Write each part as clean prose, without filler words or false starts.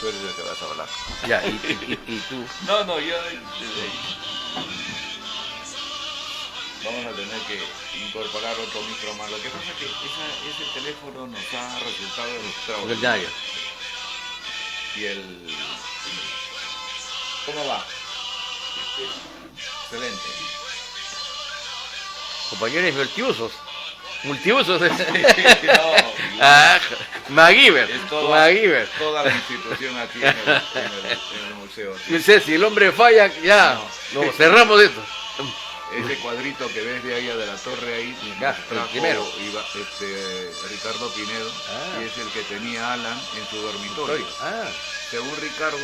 Tú eres el que vas a hablar. Ya, y tú. No, yo vamos a tener que incorporar otro micro más. Lo que pasa es que ese teléfono nos ha resultado extraordinario. Y ¿cómo va? Excelente. Compañeros multiusos. No, MacGyver. es toda la institución aquí en el museo. No sé, si el hombre falla, ya, No. cerramos esto. Ese cuadrito que ves de ahí de la torre ahí, Ya, trajo primero. Ricardo Pinedo, y es el que tenía Alan en su dormitorio. Según Ricardo,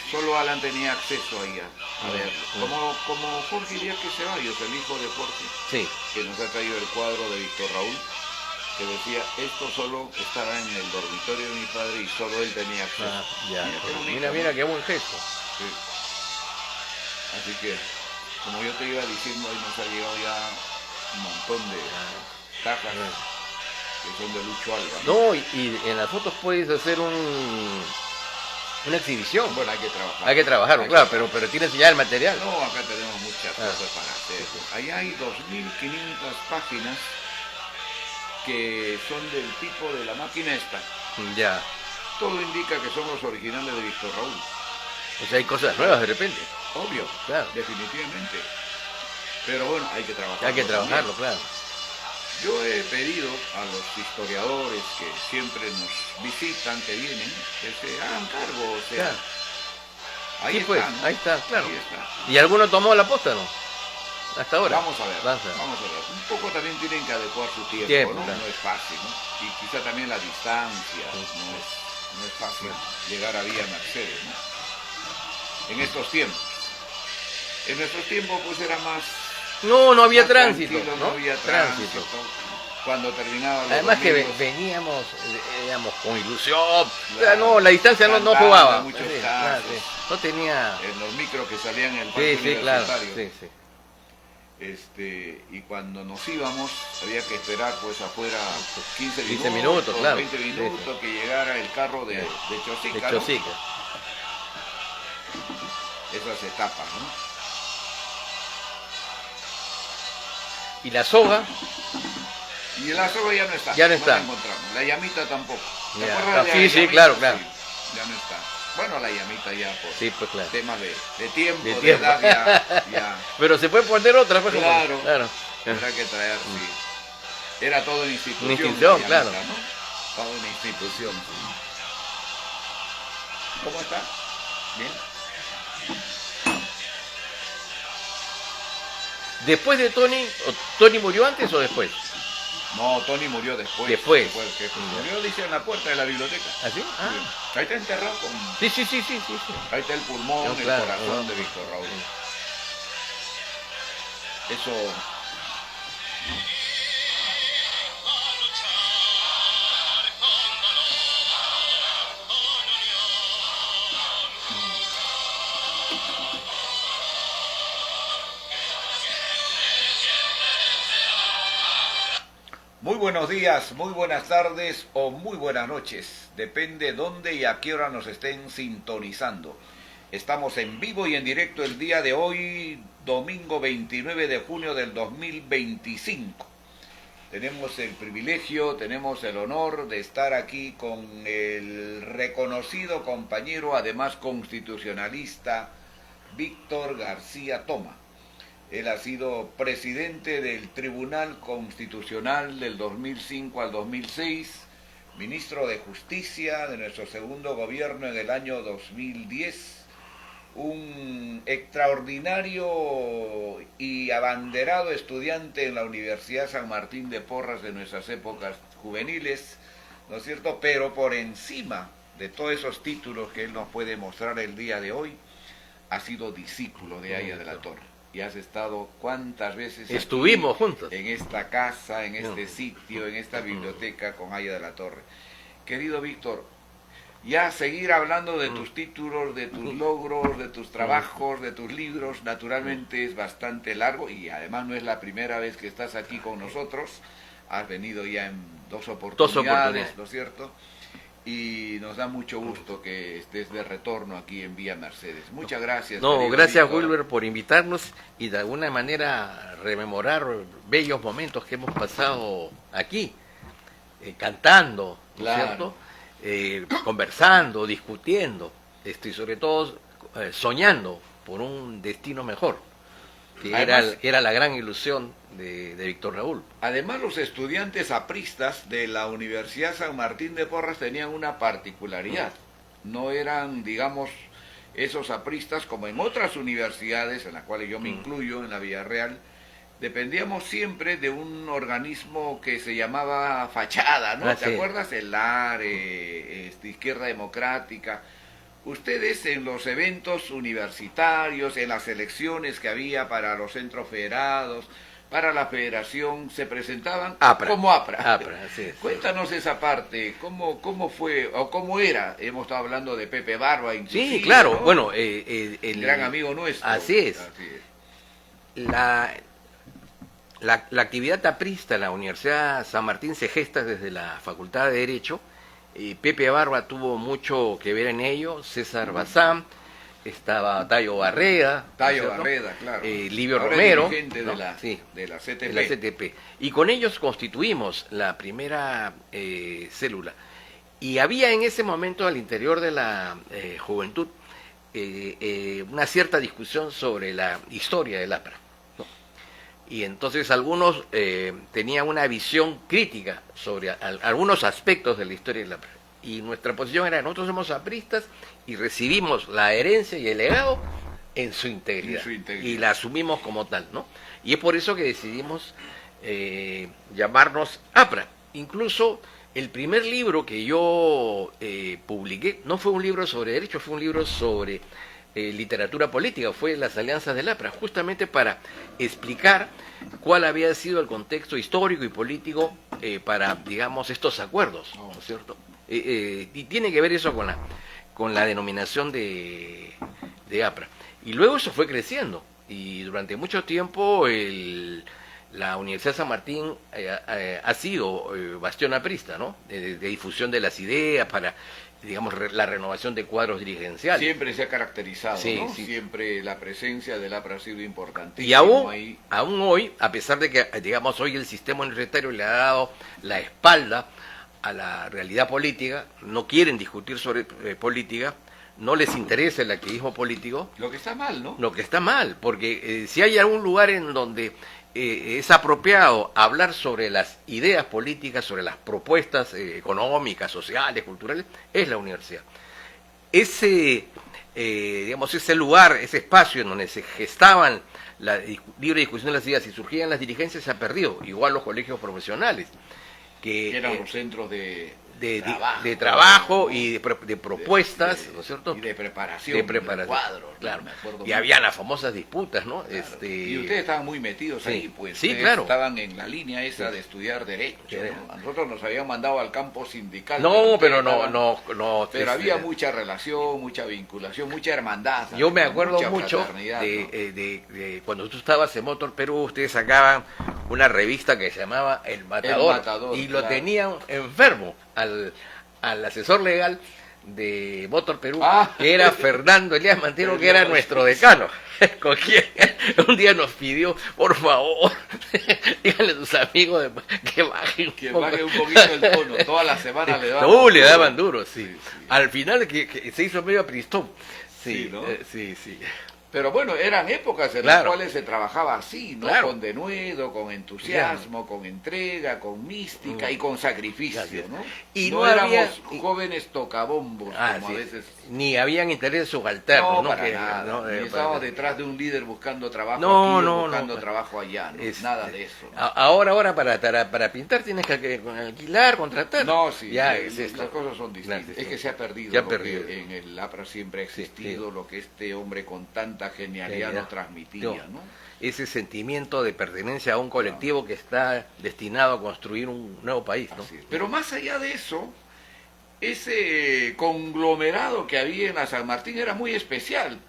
solo Alan tenía acceso ahí a verlo. Como Jorge Iñaki Ceballos, el hijo de Jorge, sí, que nos ha traído el cuadro de Víctor Raúl, que decía, esto solo estaba en el dormitorio de mi padre y solo él tenía acceso. Ya. Mira qué bonito, Mira, ¿no? qué buen gesto. Sí. Así que, como yo te iba diciendo, ahí nos ha llegado ya un montón de cajas que son de Lucho Alba. No, y en las fotos puedes hacer una exhibición. Bueno, hay que trabajar. Hay que trabajarlo, claro, pero tienes ya el material. No, acá tenemos muchas cosas para hacer. Ahí hay 2.500 páginas que son del tipo de la máquina esta. Ya. Todo indica que son los originales de Víctor Raúl. O sea, hay cosas nuevas de repente. Obvio, claro, definitivamente. Pero bueno, hay que trabajarlo. Hay que trabajarlo, también. claro. Yo he pedido a los historiadores que siempre nos visitan, que vienen, que se hagan cargo. O sea, Claro. ahí Sí, está, pues, ¿no? ahí está, claro. Ahí está. ¿Y alguno tomó la posta, no? Hasta ahora. Vamos a ver. Un poco también tienen que adecuar su tiempo, ¿no? Claro. No es fácil, ¿no? Y quizá también la distancia, no es fácil llegar a Vía Mercedes, ¿no? En estos tiempos. En nuestros tiempos pues era más... No había más tránsito, tranquilo, ¿no? No había tránsito. Cuando terminaba los Además domingos, que veníamos, digamos, con ilusión. O sea, claro, la distancia no cantando jugaba. muchos Sí, casos. sí. No tenía... En los micros que salían en el parque Sí, claro. universitario. Sí. Y cuando nos íbamos había que esperar pues afuera 15 minutos, claro. 20 minutos que llegara el carro de Chosica, ¿no? Chosica. Esas etapas, ¿no? Y la soga, Y la soga ya no está. Ya no está. La encontramos. La llamita tampoco. ¿Te Ya. acuerdas de la Sí, llamita? claro. Sí, ya no está. Bueno, la llamita ya por sí, pues claro. temas de tiempo, De de tiempo. edad, ya. Pero se puede poner otra, pues. Claro. Claro. Habrá que traer, sí. Era todo una institución. Una institución, la claro. llamita, ¿no? Toda una institución, sí. ¿Cómo está? ¿Bien? Después de ¿Tony murió antes o después? No, Tony murió después. Después. Que murió, dice, en la puerta de la biblioteca. ¿Ah, sí? Ah. Sí. Ahí está enterrado con... Sí. Ahí está el pulmón, No, claro, el corazón no. de Víctor Raúl. Eso... Muy buenos días, muy buenas tardes o muy buenas noches. Depende dónde y a qué hora nos estén sintonizando. Estamos en vivo y en directo el día de hoy, domingo 29 de junio del 2025. Tenemos el privilegio, tenemos el honor de estar aquí con el reconocido compañero, además constitucionalista, Víctor García Toma. Él ha sido presidente del Tribunal Constitucional del 2005 al 2006, ministro de Justicia de nuestro segundo gobierno en el año 2010, un extraordinario y abanderado estudiante en la Universidad San Martín de Porras de nuestras épocas juveniles, ¿no es cierto? Pero por encima de todos esos títulos que él nos puede mostrar el día de hoy, ha sido discípulo de Aya de la Torre. Y has estado cuántas veces estuvimos juntos en esta casa, en este sitio, en esta biblioteca con Aya de la Torre. Querido Víctor, ya seguir hablando de tus títulos, de tus logros, de tus trabajos, de tus libros, naturalmente es bastante largo y además no es la primera vez que estás aquí con nosotros. Has venido ya en dos oportunidades, ¿no es cierto? y nos da mucho gusto que estés de retorno aquí en Vía Mercedes. Muchas gracias. No, querido gracias Víctor. Wilber por invitarnos y de alguna manera rememorar bellos momentos que hemos pasado aquí, cantando, ¿no es Claro. cierto? Conversando, discutiendo, y sobre todo soñando por un destino mejor, Además, que era la gran ilusión de Víctor Raúl. Además, los estudiantes apristas de la Universidad San Martín de Porras tenían una particularidad. No eran, digamos, esos apristas como en otras universidades, en las cuales yo me incluyo, en la Villarreal, dependíamos siempre de un organismo que se llamaba Fachada, ¿no? Ah, ¿Te sí. acuerdas? El ARE, Izquierda Democrática. Ustedes en los eventos universitarios, en las elecciones que había para los centros federados, para la federación, se presentaban APRA. como APRA. APRA, así es. Cuéntanos esa parte, ¿cómo fue o cómo era? Hemos estado hablando de Pepe Barba, inclusive, Sí, claro, ¿no? bueno, El gran amigo nuestro. Así es. Así es. La actividad aprista en la Universidad San Martín se gesta desde la Facultad de Derecho. Pepe Barba tuvo mucho que ver en ello, César Bazán, estaba Tayo Barreda, Tayo ¿no es cierto? Barreda, claro. Livio Ahora es Romero, dirigente ¿no? de la, Sí, de la CTP. de la CTP. Y con ellos constituimos la primera célula. Y había en ese momento al interior de la juventud una cierta discusión sobre la historia del APRA, ¿no? Y entonces algunos tenían una visión crítica sobre algunos aspectos de la historia del APRA. Y nuestra posición era, nosotros somos apristas y recibimos la herencia y el legado en su integridad. Y la asumimos como tal, ¿no? Y es por eso que decidimos llamarnos APRA. Incluso el primer libro que yo publiqué no fue un libro sobre derecho, fue un libro sobre literatura política, fue Las Alianzas del APRA, justamente para explicar cuál había sido el contexto histórico y político para, digamos, estos acuerdos, ¿no es cierto? Y tiene que ver eso con la denominación de APRA. Y luego eso fue creciendo, y durante mucho tiempo la Universidad San Martín ha sido bastión aprista, ¿no? De difusión de las ideas para, digamos, la renovación de cuadros dirigenciales. Siempre se ha caracterizado, Sí, ¿no? sí. Siempre la presencia del APRA ha sido importantísima. Y aún, ahí. aún hoy, a pesar de que, digamos, hoy el sistema universitario le ha dado la espalda a la realidad política, no quieren discutir sobre política, no les interesa el activismo político, Lo que está mal, ¿no? lo que está mal, porque si hay algún lugar en donde es apropiado hablar sobre las ideas políticas, sobre las propuestas económicas, sociales, culturales, es la universidad. Digamos, ese lugar, ese espacio en donde se gestaban la libre discusión de las ideas y surgían las dirigencias se ha perdido, igual los colegios profesionales, que eran los centros de trabajo y de propuestas, ¿no es cierto? Y de preparación. De preparación, cuadros, claro. me acuerdo Y mucho. había las famosas disputas, ¿no? Claro. Y ustedes estaban muy metidos Sí. ahí, pues. Sí, Ustedes claro. estaban en la línea esa Sí. de estudiar Derecho, Sí. ¿no? A nosotros nos habían mandado al campo sindical. No, ustedes pero estaban- no. Pero había mucha relación, mucha vinculación, mucha hermandad. Yo me ¿no? acuerdo Mucha mucho fraternidad, ¿no? de cuando tú estabas en Motor Perú, ustedes sacaban una revista que se llamaba El Matador, Matador, y lo claro. tenían enfermo al asesor legal de Motor Perú, Ah. que era Fernando Elías Mantero, que era nuestro decano, con quien un día nos pidió, por favor, díganle a tus amigos que bajen Que un poco. baje un poquito el tono. Toda la semana le daban. No, le duro. daban duro, sí. Sí, sí. Al final que se hizo medio apristón. Sí, Sí, ¿no? sí. Pero bueno, eran épocas en Claro. las cuales se trabajaba así, ¿no? Claro. Con denuedo, con entusiasmo, con entrega, con mística y con sacrificio, Así es. ¿no? Y no no había- éramos jóvenes tocabombos, como a Sí. veces. Ni habían intereses subalternos, No, ¿no? para Que- nada. no, Ni estábamos detrás de un líder buscando trabajo No, aquí o no, buscando no. trabajo allá, ¿no? Es- Nada de eso. ¿no? Ahora para pintar tienes que alquilar, contratar. No, sí, ya es esto. las cosas son distintas. Claro, Es que se ha perdido. Se ha lo perdido. que en el APRA siempre ha existido, sí. lo que este hombre con tanta genialidad Genialidad. nos transmitía, ¿no? Ese sentimiento de pertenencia a un colectivo que está destinado a construir un nuevo país, ¿no? Así es. Pero más allá de eso, ese conglomerado que había en la San Martín era muy especial.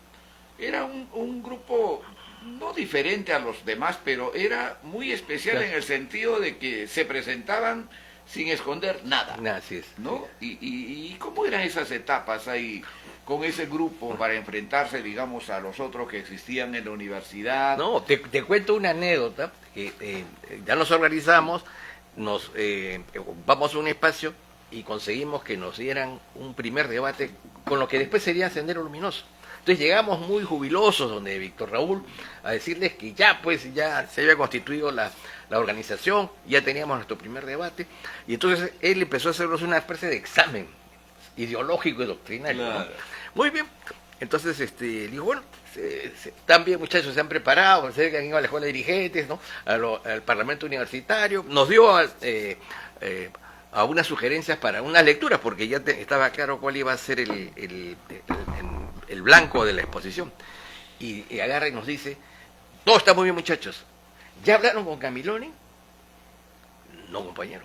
Era un grupo no diferente a los demás, pero era muy especial Claro. en el sentido de que se presentaban sin esconder nada, Así es. ¿no? Y cómo eran esas etapas ahí con ese grupo para enfrentarse, digamos, a los otros que existían en la universidad? No, te cuento una anécdota, que ya nos organizamos, ocupamos un espacio y conseguimos que nos dieran un primer debate con lo que después sería Sendero Luminoso. Entonces llegamos muy jubilosos donde Víctor Raúl a decirles que ya se había constituido la organización, ya teníamos nuestro primer debate, y entonces él empezó a hacernos una especie de examen ideológico y doctrinario. Claro. ¿No? Muy bien. Entonces le digo, bueno, también muchachos se han preparado, se han ido a la escuela de dirigentes, ¿no? Al Parlamento Universitario, nos dio algunas sugerencias para unas lecturas, porque ya estaba claro cuál iba a ser el blanco de la exposición. Y agarra y nos dice, todo está muy bien muchachos, ¿ya hablaron con Camiloni? No, compañero.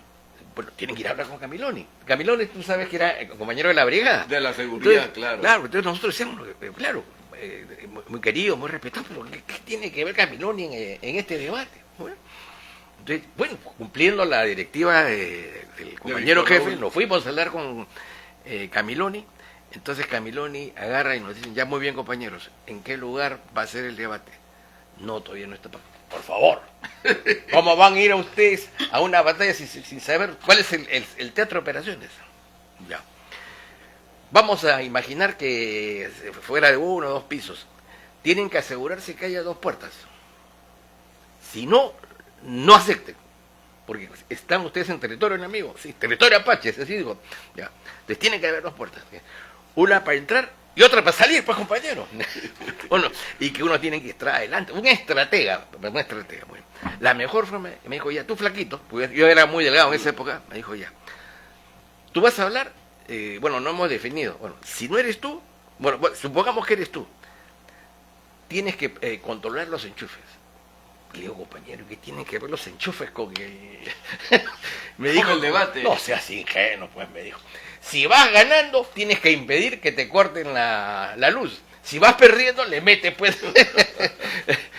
Bueno, tienen que ir a hablar con Camiloni. Camiloni, tú sabes que era compañero de la brigada. De la seguridad, Entonces, claro. Claro, entonces nosotros decíamos, claro, muy querido, muy respetado, pero ¿qué tiene que ver Camiloni en este debate? Bueno, entonces, bueno, cumpliendo la directiva del compañero Víctor jefe, Raúl. nos fuimos a hablar con Camiloni. Entonces Camiloni agarra y nos dice, ya muy bien compañeros, ¿en qué lugar va a ser el debate? No, todavía no está. Por favor, ¿cómo van a ir a ustedes a una batalla sin saber cuál es el teatro de operaciones? Ya. Vamos a imaginar que fuera de 1 o 2 pisos. Tienen que asegurarse que haya 2 puertas. Si no, no acepten. Porque están ustedes en territorio enemigo. Sí, territorio apache, así digo. Ya. Entonces tienen que haber 2 puertas. Una para entrar y otra para salir, pues compañero. Bueno, y que uno tiene que estar adelante. Un estratega. Bueno. La mejor forma, me dijo ya, tú flaquito, porque yo era muy delgado en esa época, me dijo ya, tú vas a hablar, bueno, no hemos definido, bueno, si no eres tú, bueno, supongamos que eres tú, tienes que controlar los enchufes. Y le digo, compañero, ¿qué tienen que ver los enchufes con el... me Con dijo, el debate? No seas ingenuo, pues me dijo. Si vas ganando, tienes que impedir que te corten la luz. Si vas perdiendo, le metes, pues.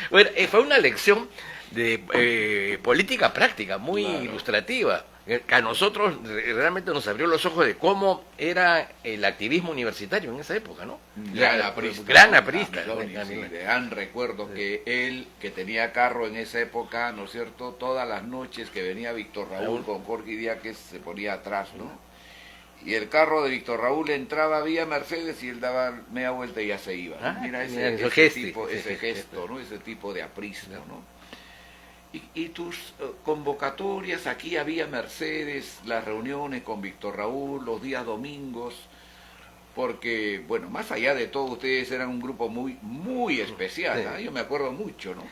Bueno, fue una lección de política práctica, muy Claro. ilustrativa, que a nosotros realmente nos abrió los ojos de cómo era el activismo universitario en esa época, ¿no? Gran aprista. Gran aprista. Sí, gran recuerdo que él, que tenía carro en esa época, ¿no es cierto? Todas las noches que venía Víctor Raúl con Jorge Díaz se ponía atrás, ¿no? Y el carro de Víctor Raúl entraba vía Mercedes y él daba media vuelta y ya se iba, ¿no? Mira ese gesto, ¿no? Ese tipo de aprista, ¿no? Y tus convocatorias, aquí había Mercedes, las reuniones con Víctor Raúl, los días domingos, porque, bueno, más allá de todo, ustedes eran un grupo muy, muy especial, Sí. ¿no? Yo me acuerdo mucho, ¿no?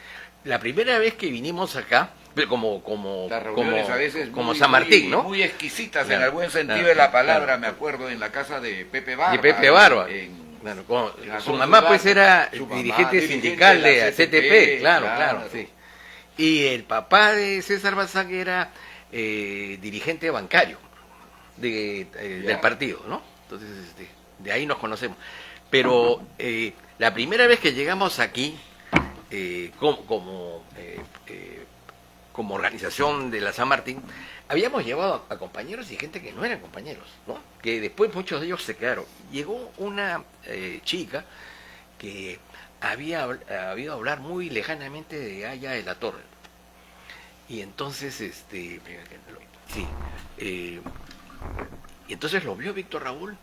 La primera vez que vinimos acá, como Las reuniones a veces como muy, San Martín, ¿no? muy exquisitas Claro, en el buen sentido claro, de la palabra, claro. me acuerdo, en la casa de Pepe Barba. Y Pepe Barba. en Claro, la su Cruz mamá Barba, pues era su mamá, dirigente sindical de la CTP, claro, claro. sí. Y el papá de César Bazán era dirigente bancario del partido, ¿no? Entonces, de ahí nos conocemos. Pero la primera vez que llegamos aquí, como organización de la San Martín, habíamos llevado a compañeros y gente que no eran compañeros, ¿no? Que después muchos de ellos se quedaron. Llegó una chica que había oído hablar muy lejanamente de allá de la Torre. Y entonces, sí, y entonces lo vio Víctor Raúl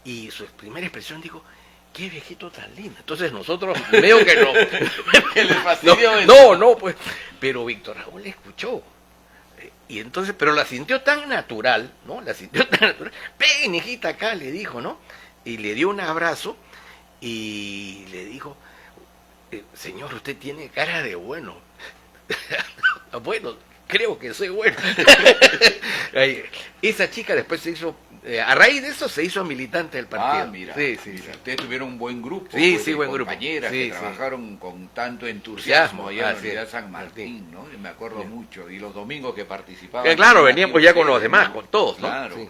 y su primera expresión dijo, qué viejito tan lindo. Entonces nosotros veo que no. Que les fastidió eso. No, pues. Pero Víctor Raúl le escuchó. Y entonces, pero la sintió tan natural, ¿no? La sintió tan natural. Ven, hijita, acá, le dijo, ¿no? Y le dio un abrazo y le dijo, señor, usted tiene cara de bueno. Bueno, creo que soy bueno. Esa chica después se hizo, a raíz de eso se hizo militante del partido. Ah, mira. Sí. Ustedes tuvieron un buen grupo. Sí, pues, sí, de buen grupo. compañeras Sí, que sí. trabajaron con tanto entusiasmo allá en la Así es. Universidad San Martín, ¿no? Yo me acuerdo Sí. mucho. Y los domingos que participaban. Claro, aquí veníamos ya con ustedes, los demás, ¿no? con todos, ¿no? Claro. Sí.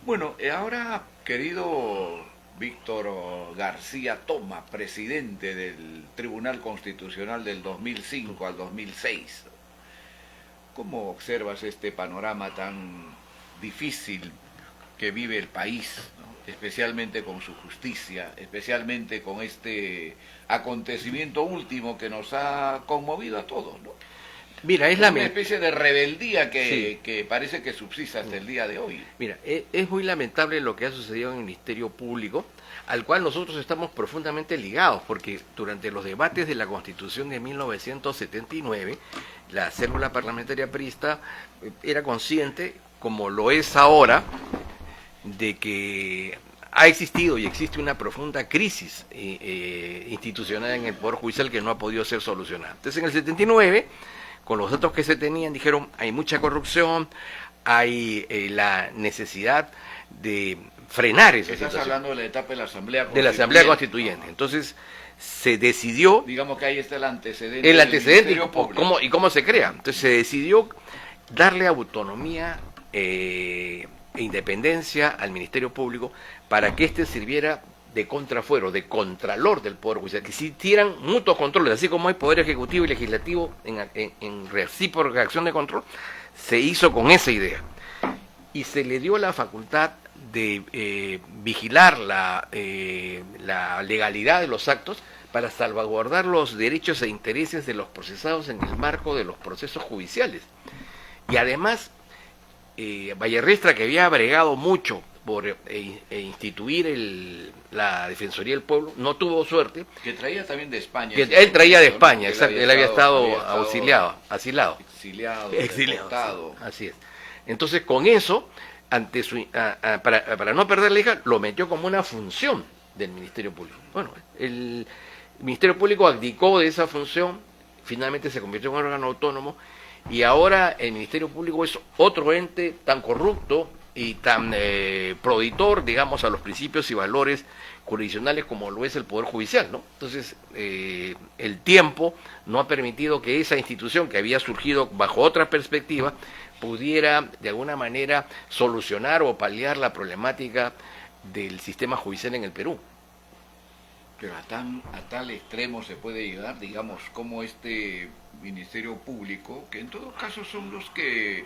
Bueno, ahora, querido Víctor García Toma, presidente del Tribunal Constitucional del 2005 al 2006. ¿Cómo observas este panorama tan difícil que vive el país, ¿no? Especialmente con su justicia, especialmente con este acontecimiento último que nos ha conmovido a todos, ¿no? Mira, Es una especie de rebeldía Sí. que parece que subsiste hasta el día de hoy. Mira, es muy lamentable lo que ha sucedido en el Ministerio Público, al cual nosotros estamos profundamente ligados, porque durante los debates de la Constitución de 1979, la célula parlamentaria priista era consciente, como lo es ahora, de que ha existido y existe una profunda crisis institucional en el Poder Judicial que no ha podido ser solucionada. Entonces, en el 79, con los datos que se tenían, dijeron, hay mucha corrupción, hay la necesidad de frenar esa Estás situación. hablando de la etapa de la Asamblea De la Asamblea Constituyente. Entonces, se decidió... Digamos que ahí está el antecedente. El antecedente del y cómo se crea. Entonces, se decidió darle autonomía e independencia al Ministerio Público para que éste sirviera de contrafuero, de contralor del Poder Judicial, que existieran mutuos controles, así como hay Poder Ejecutivo y Legislativo en recíproca acción de control, se hizo con esa idea. Y se le dio la facultad de vigilar la legalidad de los actos para salvaguardar los derechos e intereses de los procesados en el marco de los procesos judiciales. Y además, Vallerrestra, que había bregado mucho por instituir la Defensoría del Pueblo, no tuvo suerte. Que traía también de España. Él traía de España, ¿no? exacto, él había estado auxiliado, asilado. Exiliado. Así es. Entonces, con eso, para no perder la hija, lo metió como una función del Ministerio Público. Bueno, el Ministerio Público abdicó de esa función, finalmente se convirtió en un órgano autónomo, y ahora el Ministerio Público es otro ente tan corrupto y tan prohibitor, digamos, a los principios y valores jurisdiccionales como lo es el Poder Judicial, ¿no? Entonces, el tiempo no ha permitido que esa institución que había surgido bajo otra perspectiva pudiera, de alguna manera, solucionar o paliar la problemática del sistema judicial en el Perú. Pero a tal extremo se puede llegar, digamos, como este Ministerio Público, que en todo caso son los que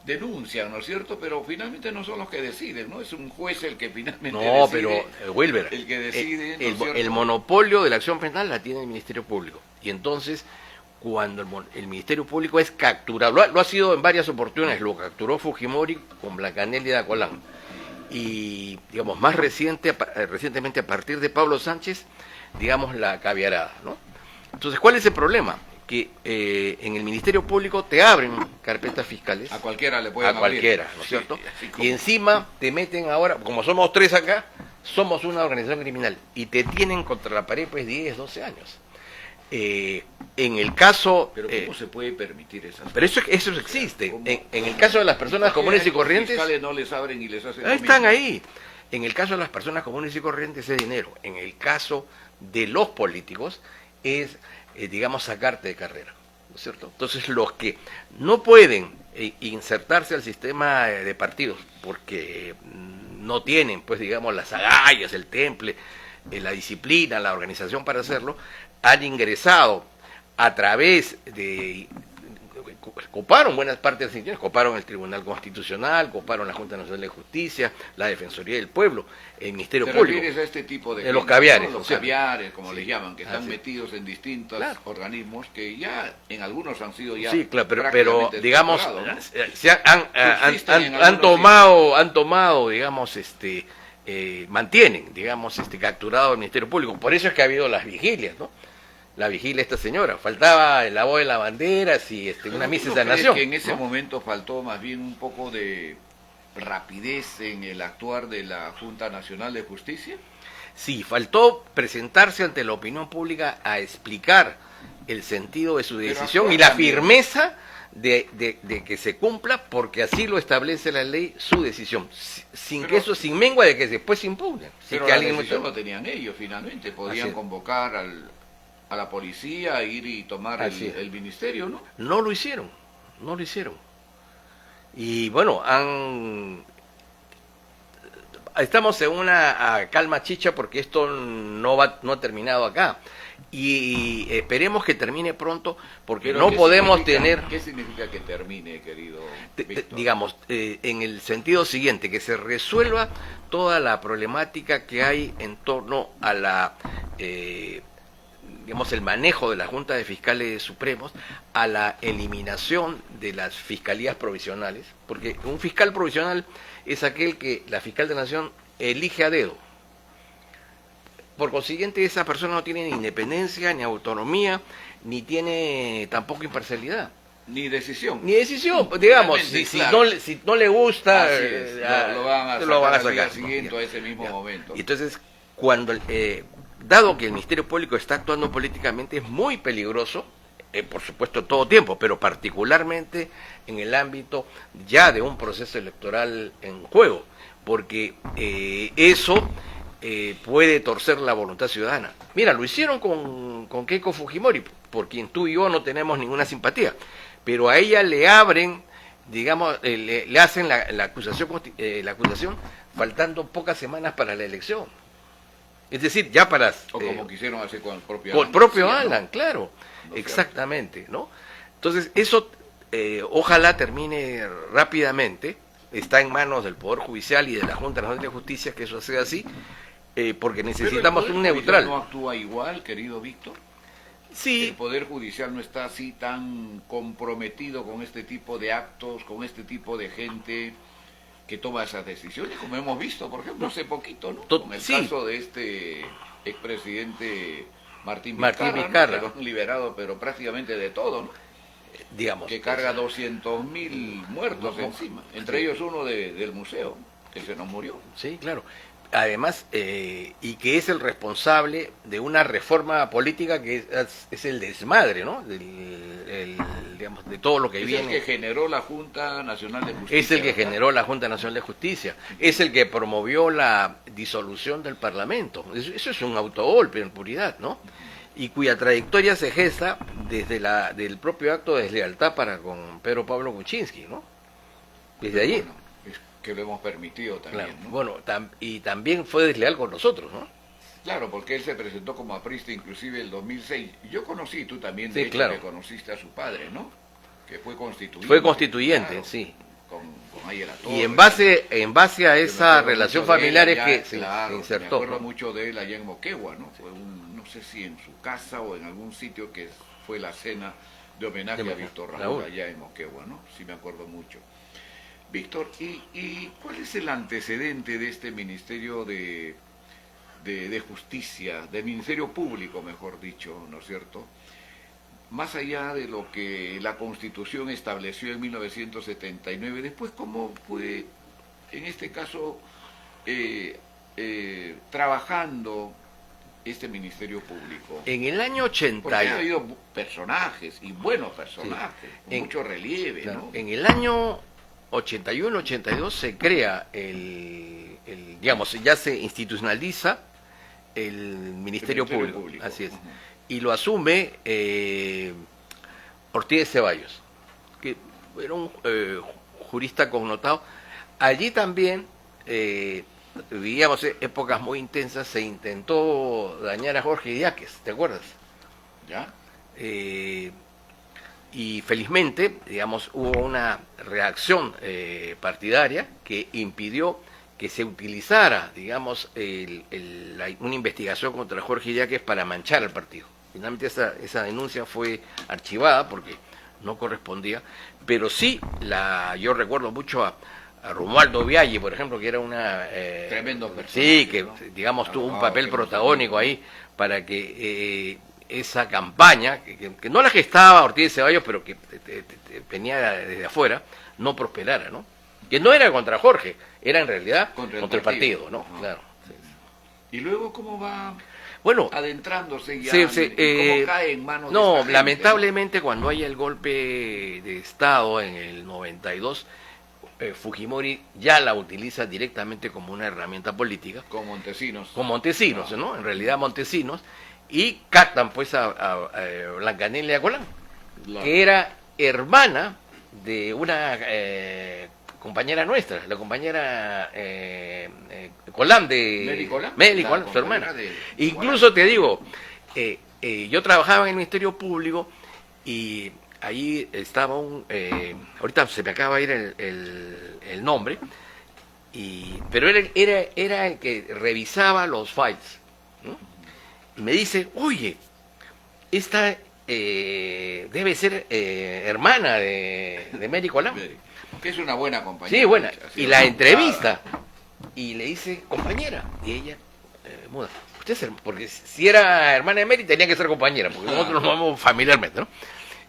denuncian, ¿no es cierto? Pero finalmente no son los que deciden, ¿no? Es un juez el que finalmente No, decide. pero, Wilber, el que decide, ¿no es cierto? el monopolio de la acción penal la tiene el Ministerio Público. Y entonces, cuando el Ministerio Público es capturado, lo ha sido en varias oportunidades, lo capturó Fujimori con Blancanelia Colán. Y, digamos, recientemente a partir de Pablo Sánchez, digamos, la caviarada, ¿no? Entonces, ¿cuál es el problema? Que en el Ministerio Público te abren carpetas fiscales. A cualquiera le pueden abrir. A cualquiera, ¿no es cierto? Sí, y encima te meten ahora, como somos 3 acá, somos una organización criminal. Y te tienen contra la pared, pues, 10, 12 años. En el caso... Pero ¿cómo se puede permitir esas cosas? Pero eso existe. En el caso de las personas comunes y corrientes... Los fiscales no les abren y les hacen lo están mismo. ahí. En el caso de las personas comunes y corrientes es dinero. En el caso de los políticos es, digamos, sacarte de carrera, ¿no es cierto? Entonces, los que no pueden insertarse al sistema de partidos porque no tienen, pues, digamos, las agallas, el temple, la disciplina, la organización para hacerlo, han ingresado a través de... Coparon buenas partes de las instituciones, coparon el Tribunal Constitucional, coparon la Junta Nacional de Justicia, la Defensoría del Pueblo, el Ministerio Público. ¿Te refieres a este tipo de los caviares? ¿no? Los caviares, como les llaman, que están Así metidos en distintos claro. organismos que ya en algunos han sido ya... Sí, claro, pero digamos, ¿no? se han tomado, digamos, mantienen, digamos, capturado el Ministerio Público. Por eso es que ha habido las vigilias, ¿no? La vigilia esta señora, faltaba la voz de la bandera, una misa de sanación. Que en ese ¿no? momento faltó más bien un poco de rapidez en el actuar de la Junta Nacional de Justicia? Sí, faltó presentarse ante la opinión pública a explicar el sentido de su decisión y la firmeza de que se cumpla, porque así lo establece la ley, su decisión, sin mengua de que después se impugnen. Pero que la alguien decisión lo tenían ellos finalmente, podían convocar a la policía, ir y tomar el ministerio, ¿no? No lo hicieron. Y bueno, estamos en una calma chicha porque esto no ha terminado acá. Y esperemos que termine pronto porque Pero no podemos tener... ¿Qué significa que termine, querido Víctor? digamos, en el sentido siguiente, que se resuelva toda la problemática que hay en torno a la... digamos, el manejo de la Junta de Fiscales Supremos, a la eliminación de las fiscalías provisionales, porque un fiscal provisional es aquel que la fiscal de la Nación elige a dedo. Por consiguiente, esa persona no tiene ni independencia, ni autonomía, ni tiene tampoco imparcialidad. Ni decisión. Ni decisión, digamos, claro. si no le gusta, lo van a sacar al día siguiente a ese mismo momento. Y entonces, cuando dado que el Ministerio Público está actuando políticamente, es muy peligroso, por supuesto todo tiempo, pero particularmente en el ámbito ya de un proceso electoral en juego, porque eso puede torcer la voluntad ciudadana. Mira, lo hicieron con Keiko Fujimori, por quien tú y yo no tenemos ninguna simpatía, pero a ella le abren, digamos, le hacen la acusación faltando pocas semanas para la elección. Es decir, ya para... O como quisieron hacer con el propio Alan. Con el propio Alan, ¿no? Claro, no, exactamente, ¿no? Entonces, eso ojalá termine rápidamente, está en manos del Poder Judicial y de la Junta Nacional de Justicia que eso sea así, porque necesitamos un neutral. ¿No actúa igual, querido Víctor? Sí. El Poder Judicial no está así tan comprometido con este tipo de actos, con este tipo de gente que toma esas decisiones, como hemos visto, por ejemplo, hace poquito, ¿no? Con el caso de este expresidente Martín Vizcarra, ¿no? Que lo han liberado, pero prácticamente de todo, ¿no? Digamos. Que carga 200.000 muertos encima, entre ellos uno del museo, que se nos murió. Sí, claro. Además, y que es el responsable de una reforma política que es el desmadre, ¿no? Digamos, de todo lo que viene. Es el que generó la Junta Nacional de Justicia. Es el que generó la Junta Nacional de Justicia. Es el que promovió la disolución del Parlamento. Eso es un autogolpe en puridad, ¿no? Y cuya trayectoria se gesta desde del propio acto de deslealtad para con Pedro Pablo Kuczynski, ¿no? Desde allí. Bueno, es que lo hemos permitido también, claro, ¿no? Bueno, y también fue desleal con nosotros, ¿no? Claro, porque él se presentó como aprista inclusive el 2006. Yo conocí, tú también, de sí, hecho, claro. que conociste a su padre, ¿no? Que fue constituyente. Fue constituyente, claro, sí. Con Ayala Torres. Y en base a esa relación familiar es que se insertó. Me acuerdo ¿no? mucho de él allá en Moquegua, ¿no? Fue no sé si en su casa o en algún sitio que fue la cena de homenaje a Víctor Raúl allá en Moquegua, ¿no? Sí me acuerdo mucho. Víctor, ¿y cuál es el antecedente de este Ministerio de Justicia, del Ministerio Público, mejor dicho, ¿no es cierto? Más allá de lo que la Constitución estableció en 1979, después cómo fue, en este caso, trabajando este Ministerio Público. En el año 80... Porque ha habido personajes, y buenos personajes, sí. con mucho relieve, claro, ¿no? En el año 81-82 se crea digamos, ya se institucionaliza el Ministerio Público. Así es. Y lo asume Ortiz de Ceballos, que era un jurista connotado. Allí también, vivíamos épocas muy intensas, se intentó dañar a Jorge Idiáquez, ¿te acuerdas? ¿Ya? Y felizmente, digamos, hubo una reacción partidaria que impidió que se utilizara, digamos, una investigación contra Jorge Idiáquez para manchar al partido. Finalmente esa denuncia fue archivada porque no correspondía, pero sí, yo recuerdo mucho a Romualdo Viaggi, por ejemplo, que era una... tremendo personaje. Sí, que, ¿no? Digamos, tuvo un papel protagónico ahí para que esa campaña, que no la gestaba Ortiz de Ceballos, pero que venía desde afuera, no prosperara, ¿no? Que no era contra Jorge, era en realidad contra el partido, ¿no? Claro. Sí. ¿Y luego cómo va adentrándose ya? ¿Cómo cae en manos de esta gente? Lamentablemente, cuando hay el golpe de Estado en el 92, Fujimori ya la utiliza directamente como una herramienta política. Con Montesinos. Con Montesinos, ¿no? En realidad Montesinos. Y captan pues a Blancanelia Colán, que era hermana de una compañera nuestra, la compañera Colán Meli Colán, su hermana. de Incluso te digo, yo trabajaba en el Ministerio Público y ahí estaba ahorita se me acaba de ir el nombre, pero era el que revisaba los files, ¿no? Y me dice, oye, esta debe ser hermana de Mary Colán. Que es una buena compañera. Sí, buena. Y la entrevista. Y le dice, compañera. Y ella, muda. Usted es porque si era hermana de Mary tenía que ser compañera, porque nosotros nos llamamos familiarmente, ¿no?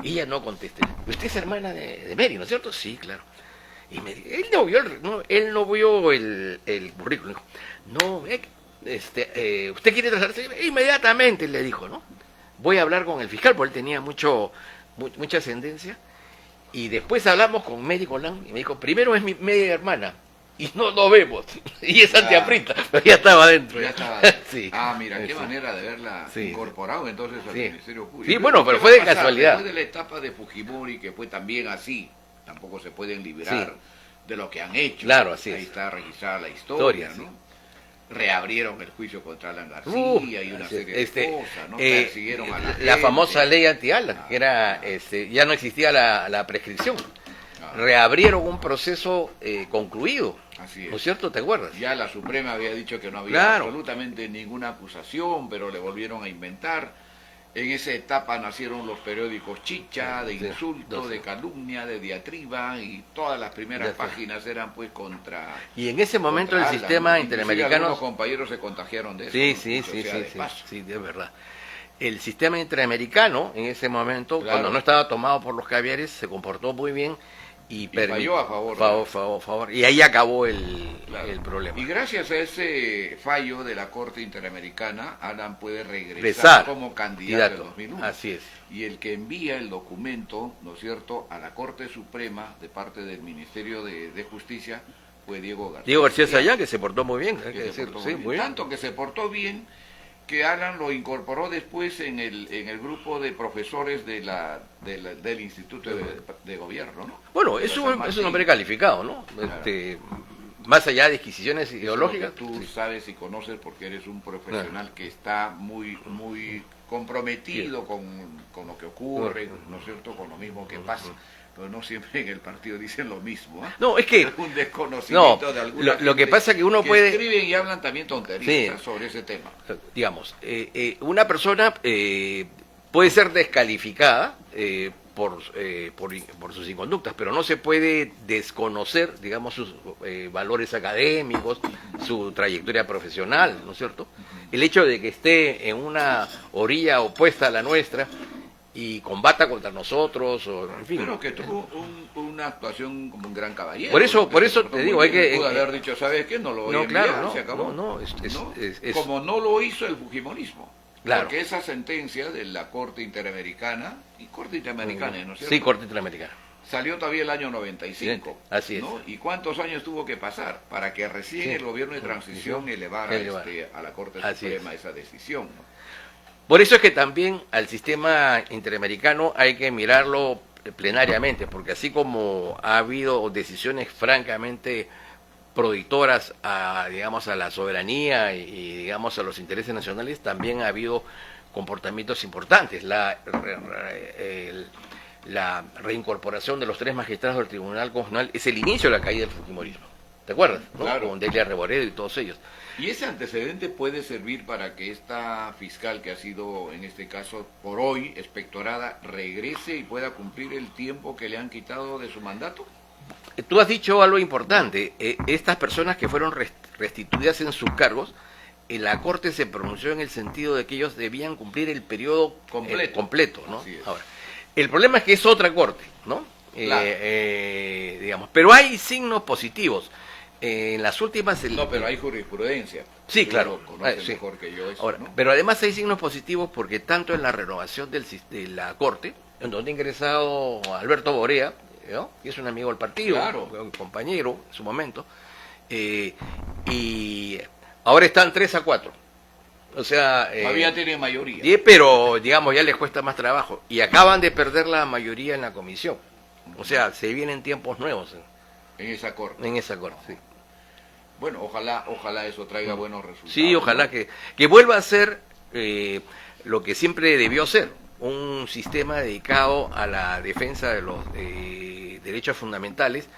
Y ella no contesta. Usted es hermana de Mary, ¿no es cierto? Sí, claro. Y me dice, él no vio el currículum. No, usted quiere trasladarse inmediatamente, le dijo, ¿no? Voy a hablar con el fiscal, porque él tenía mucha ascendencia. Y después hablamos con Mary Colán y me dijo, primero es mi media hermana y no lo vemos. Y es antiafrita, pero ya estaba adentro. Ya estaba adentro. Sí. Mira, qué manera de haberla incorporado entonces al Ministerio Público. Sí, bueno, pero fue de casualidad. Después de la etapa de Fujimori, que fue también así, tampoco se pueden liberar de lo que han hecho. Claro, así Ahí es. está registrada la historia, ¿no? Reabrieron el juicio contra Alan García y una serie de cosas, ¿no? Persiguieron a la famosa ley anti-Alan, que era, ya no existía la prescripción. Reabrieron un proceso concluido. Así es. ¿No es cierto? ¿Te acuerdas? Ya la Suprema había dicho que no había absolutamente ninguna acusación, pero le volvieron a inventar. En esa etapa nacieron los periódicos Chicha, de insulto, de calumnia, de diatriba, y todas las primeras páginas eran pues contra... Y en ese momento el sistema interamericano... Algunos compañeros se contagiaron de eso. Sí, es verdad. El sistema interamericano en ese momento, cuando no estaba tomado por los caviares, se comportó muy bien y falló a favor. Y ahí acabó el problema. Y gracias a ese fallo de la Corte Interamericana, Alan puede regresar como candidato en 2001. Así es. Y el que envía el documento, ¿no es cierto?, a la Corte Suprema de parte del Ministerio de Justicia fue Diego García. Diego García Sayán, que se portó muy bien, hay que decirlo. Sí, muy bien. Tanto que se portó bien que Alan lo incorporó después en el grupo de profesores del Instituto de Gobierno, ¿no? Bueno, es un hombre calificado, ¿no? Claro. Más allá de disquisiciones ideológicas. Tú sabes y conoces porque eres un profesional que está muy comprometido con lo que ocurre, ¿no es cierto?, con lo mismo que pasa. Pero no siempre en el partido dicen lo mismo. No, es que... un desconocimiento de alguna lo que pasa es que uno puede... escriben y hablan también tonterías sobre ese tema. Digamos, una persona puede ser descalificada por sus inconductas, pero no se puede desconocer, digamos, sus valores académicos, su trayectoria profesional, ¿no es cierto? El hecho de que esté en una orilla opuesta a la nuestra y combata contra nosotros, o en fin. Pero que tuvo una actuación como un gran caballero. Por eso te digo, hay que... Pudo haber dicho, ¿sabes qué? No lo voy a enviar, se acabó. Como no lo hizo el fujimorismo. Claro. Porque esa sentencia de la Corte Interamericana, ¿no es cierto? Sí, Corte Interamericana. Salió todavía el año 95. Así es. ¿No? ¿Y cuántos años tuvo que pasar para que recién el gobierno de transición elevara a la Corte Suprema esa decisión, ¿no? Por eso es que también al sistema interamericano hay que mirarlo plenariamente, porque así como ha habido decisiones francamente productoras a la soberanía y digamos a los intereses nacionales, también ha habido comportamientos importantes. La reincorporación de los 3 magistrados del Tribunal Constitucional es el inicio de la caída del fujimorismo. ¿Te acuerdas? ¿No? Claro. Con Delia Reboredo y todos ellos. Y ese antecedente puede servir para que esta fiscal, que ha sido en este caso por hoy expectorada, regrese y pueda cumplir el tiempo que le han quitado de su mandato. Tú has dicho algo importante. Estas personas que fueron restituidas en sus cargos, la Corte se pronunció en el sentido de que ellos debían cumplir el periodo completo, ¿no? Ahora, el problema es que es otra Corte, ¿no? Claro. Digamos, pero hay signos positivos. En las últimas... No, pero hay jurisprudencia. Sí, claro. Conoces mejor que yo eso, ahora, ¿no? Pero además hay signos positivos porque tanto en la renovación de la Corte, en donde ha ingresado Alberto Borea, ¿no?, que es un amigo del partido, un compañero en su momento, y ahora están 3-4. O sea... Todavía tienen mayoría. Pero, digamos, ya les cuesta más trabajo. Y acaban de perder la mayoría en la comisión. O sea, se vienen tiempos nuevos. en esa corte. En esa corte, sí. Bueno, ojalá eso traiga buenos resultados. Sí, ojalá, ¿no? que vuelva a ser lo que siempre debió ser, un sistema dedicado a la defensa de los derechos fundamentales,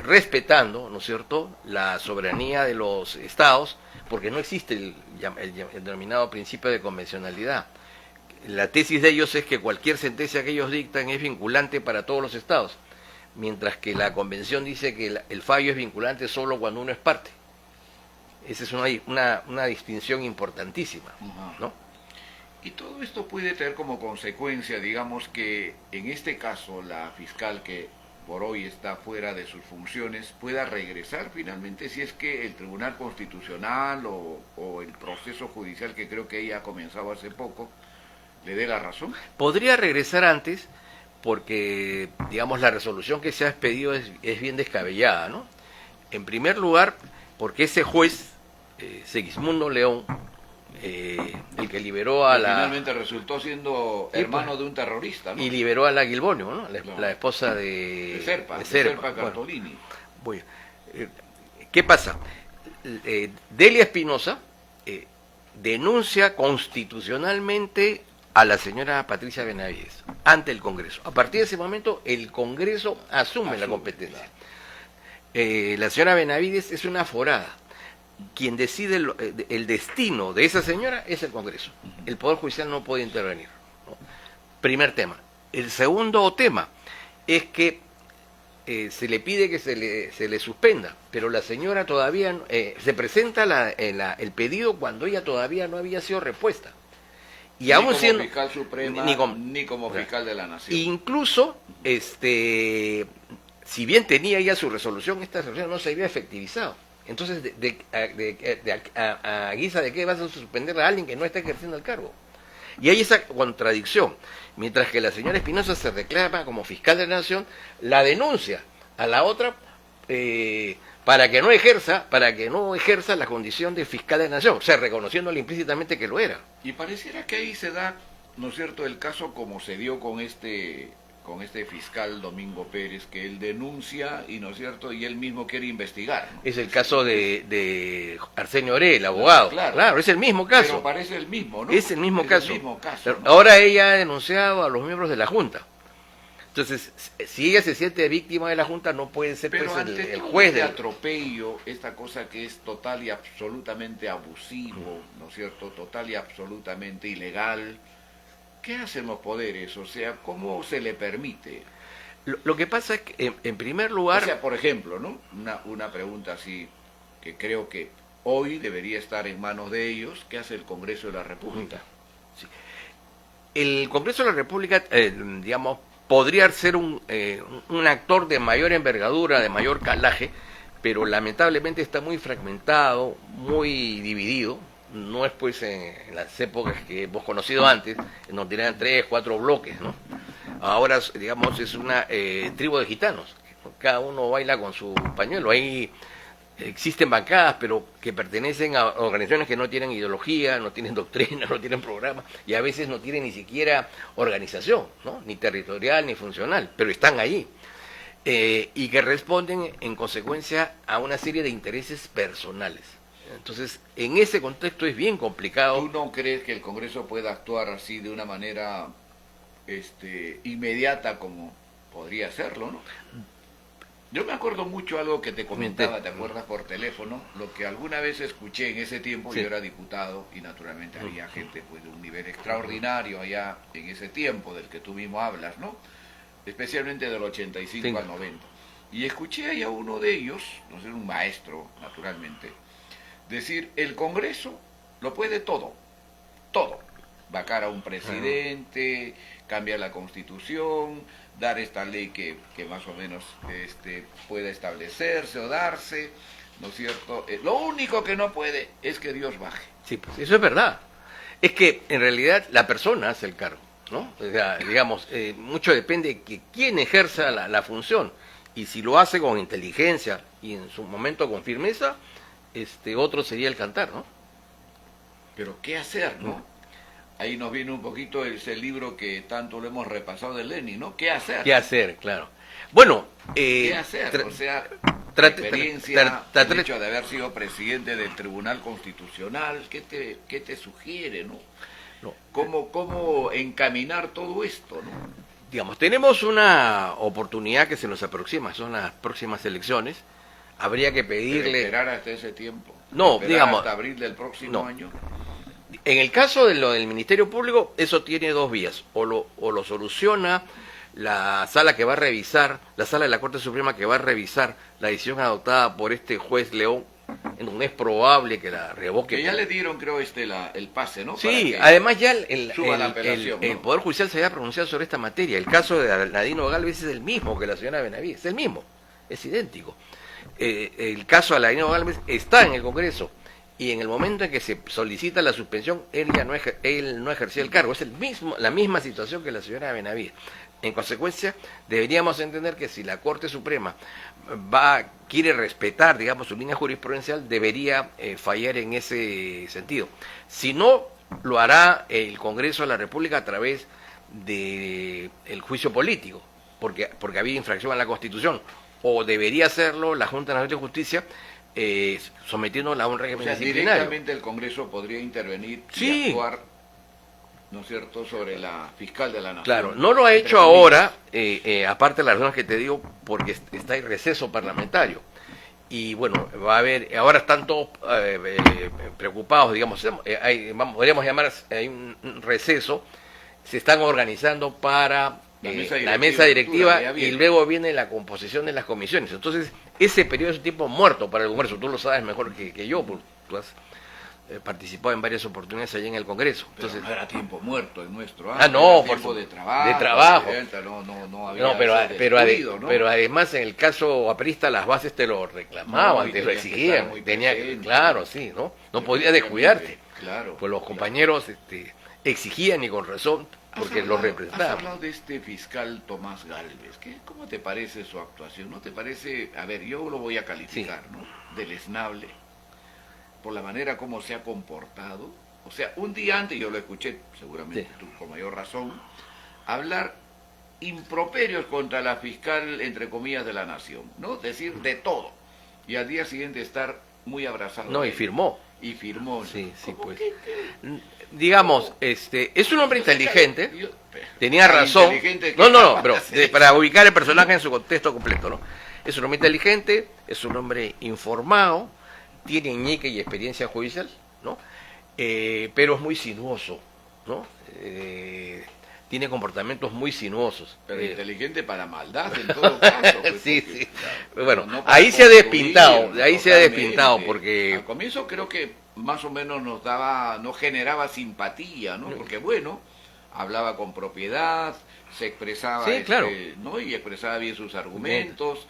respetando, ¿no es cierto?, la soberanía de los estados, porque no existe el denominado principio de convencionalidad. La tesis de ellos es que cualquier sentencia que ellos dictan es vinculante para todos los estados, mientras que la convención dice que el fallo es vinculante solo cuando uno es parte. Esa es una distinción importantísima, ¿no? Y todo esto puede tener como consecuencia, digamos, que en este caso la fiscal que por hoy está fuera de sus funciones pueda regresar finalmente, si es que el Tribunal Constitucional o el proceso judicial, que creo que ella ha comenzado hace poco, le dé la razón. Podría regresar antes porque, digamos, la resolución que se ha expedido es bien descabellada, ¿no? En primer lugar, porque ese juez, Segismundo León, el que liberó a finalmente resultó siendo hermano de un terrorista, ¿no? Y liberó a la Guilbonio, ¿no? No. La esposa de Serpa Cartolini. Bueno, ¿qué pasa? Delia Espinosa denuncia constitucionalmente a la señora Patricia Benavides ante el Congreso. A partir de ese momento, el Congreso asume la competencia. La señora Benavides es una aforada. Quien decide el destino de esa señora es el Congreso. El Poder Judicial no puede intervenir, ¿no? Primer tema. El segundo tema es que se le pide que se le suspenda, pero la señora todavía se presenta el pedido cuando ella todavía no había sido repuesta. Y ni aún como siendo fiscal suprema, ni como fiscal de la nación. Incluso, si bien tenía ya su resolución, esta resolución no se había efectivizado. Entonces, a guisa de qué vas a suspender a alguien que no está ejerciendo el cargo. Y hay esa contradicción. Mientras que la señora Espinosa se reclama como fiscal de la nación, la denuncia a la otra para que no ejerza la condición de fiscal de la nación, o sea, reconociéndole implícitamente que lo era. Y pareciera que ahí se da, ¿no es cierto?, el caso como se dio con este fiscal Domingo Pérez, que él denuncia y, ¿no es cierto?, y él mismo quiere investigar, ¿no? Es el caso de Arsenio Oré, el abogado. Claro, es el mismo caso. Pero parece el mismo, ¿no? Es el mismo caso. El mismo caso, ¿no? Ahora ella ha denunciado a los miembros de la Junta. Entonces, si ella se siente víctima de la Junta, no puede ser pero pues, ante el todo juez este de atropello, esta cosa que es total y absolutamente abusivo, ¿no es cierto?, total y absolutamente ilegal. ¿Qué hacen los poderes? O sea, ¿cómo se le permite? Lo que pasa es que, en primer lugar... O sea, por ejemplo, ¿no? Una pregunta así, que creo que hoy debería estar en manos de ellos. ¿Qué hace el Congreso de la República? Sí. El Congreso de la República, digamos, podría ser un actor de mayor envergadura, de mayor calaje, pero lamentablemente está muy fragmentado, muy dividido. No es pues en las épocas que hemos conocido antes, en donde eran 3, 4 bloques, ¿no? Ahora, digamos, es una tribu de gitanos. Cada uno baila con su pañuelo. Ahí existen bancadas, pero que pertenecen a organizaciones que no tienen ideología, no tienen doctrina, no tienen programa, y a veces no tienen ni siquiera organización, ¿no? Ni territorial ni funcional, pero están ahí. Y que responden en consecuencia a una serie de intereses personales. Entonces, en ese contexto es bien complicado. ¿Tú no crees que el Congreso pueda actuar así de una manera inmediata como podría hacerlo, no? Yo me acuerdo mucho algo que te comentaba, ¿te acuerdas? Por teléfono, lo que alguna vez escuché en ese tiempo. Sí. Yo era diputado y naturalmente había gente pues de un nivel extraordinario allá en ese tiempo del que tú mismo hablas, ¿no? Especialmente del 85 sí. al 90. Y escuché ahí a uno de ellos, no sé, un maestro, naturalmente, decir, el Congreso lo puede todo, todo. Vacar a un presidente, cambiar la Constitución, dar esta ley que más o menos pueda establecerse o darse, ¿no es cierto? Lo único que no puede es que Dios baje. Sí, pues eso es verdad. Es que en realidad la persona hace el cargo, ¿no? O sea, digamos, mucho depende de que quién ejerza la función. Y si lo hace con inteligencia y en su momento con firmeza, otro sería el cantar, ¿no? Pero ¿qué hacer, no? Ahí nos viene un poquito ese libro que tanto lo hemos repasado de Lenin, ¿no? ¿Qué hacer? ¿Qué hacer? Claro. Bueno, ¿Qué hacer? O sea, experiencia, el hecho de haber sido presidente del Tribunal Constitucional, ¿qué te sugiere, no? no, ¿Cómo encaminar todo esto, no? digamos, tenemos una oportunidad que se nos aproxima, son las próximas elecciones. Habría que pedirle... Pero esperar hasta ese tiempo. No, esperar digamos... hasta abril del próximo año. En el caso de lo del Ministerio Público, eso tiene dos vías. O lo soluciona la sala que va a revisar, la sala de la Corte Suprema que va a revisar la decisión adoptada por este juez León, en donde es probable que la revoque. Que ya le dieron, creo, el pase, ¿no? Sí, además ya el ¿no? Poder Judicial se había pronunciado sobre esta materia. El caso de Nadine Galvez es el mismo que la señora Benavides, es el mismo, es idéntico. El caso de Nadine Galvez está en el Congreso y en el momento en que se solicita la suspensión, él no ejercía el cargo. Es la misma situación que la señora Benavides. En consecuencia, deberíamos entender que si la Corte Suprema quiere respetar, digamos, su línea jurisprudencial, debería fallar en ese sentido. Si no, lo hará el Congreso de la República a través del juicio político, porque había infracción a la Constitución, o debería hacerlo la Junta Nacional de Justicia, sometiéndola a un régimen disciplinario. Directamente el Congreso podría intervenir sí. Y actuar, ¿no es cierto?, sobre la fiscal de la Nación. Claro, no lo ha hecho ahora, aparte de las razones que te digo, porque está en receso parlamentario. Y bueno, va a haber, ahora están todos preocupados, digamos, podríamos llamar, hay un receso, se están organizando para la mesa directiva y luego viene la composición de las comisiones. Entonces, ese periodo es un tiempo muerto para el Congreso, tú lo sabes mejor que yo, porque tú has participado en varias oportunidades allí en el Congreso. Entonces, pero no era tiempo muerto el nuestro. No, era tiempo de trabajo. De trabajo. No había pero además en el caso aprista las bases te lo reclamaban, te lo exigían. Claro, sí, ¿no? No podías descuidarte. Claro. Pues los compañeros exigían y con razón, porque los representaban. Has hablado de este fiscal Tomás Galvez. ¿Cómo te parece su actuación? ¿No te parece, a ver, yo lo voy a calificar, ¿no? Deleznable, por la manera como se ha comportado? O sea, un día antes, yo lo escuché, seguramente tú con mayor razón, hablar improperios contra la fiscal, entre comillas, de la nación, ¿no? Decir de todo. Y al día siguiente estar muy abrazado. No, y firmó. Y firmó. Sí, pues. Digamos, es un hombre inteligente, tenía razón. Pero para ubicar el personaje en su contexto completo, ¿no? Es un hombre inteligente, es un hombre informado, tiene ñeque y experiencia judicial, ¿no? Pero es muy sinuoso, ¿no? Tiene comportamientos muy sinuosos. Pero inteligente para maldad, en todo caso. Pues, sí. Bueno, no ahí se ha despintado, porque... Al comienzo creo que más o menos nos generaba simpatía, ¿no? Porque bueno, hablaba con propiedad, se expresaba, claro, ¿no? Y expresaba bien sus argumentos,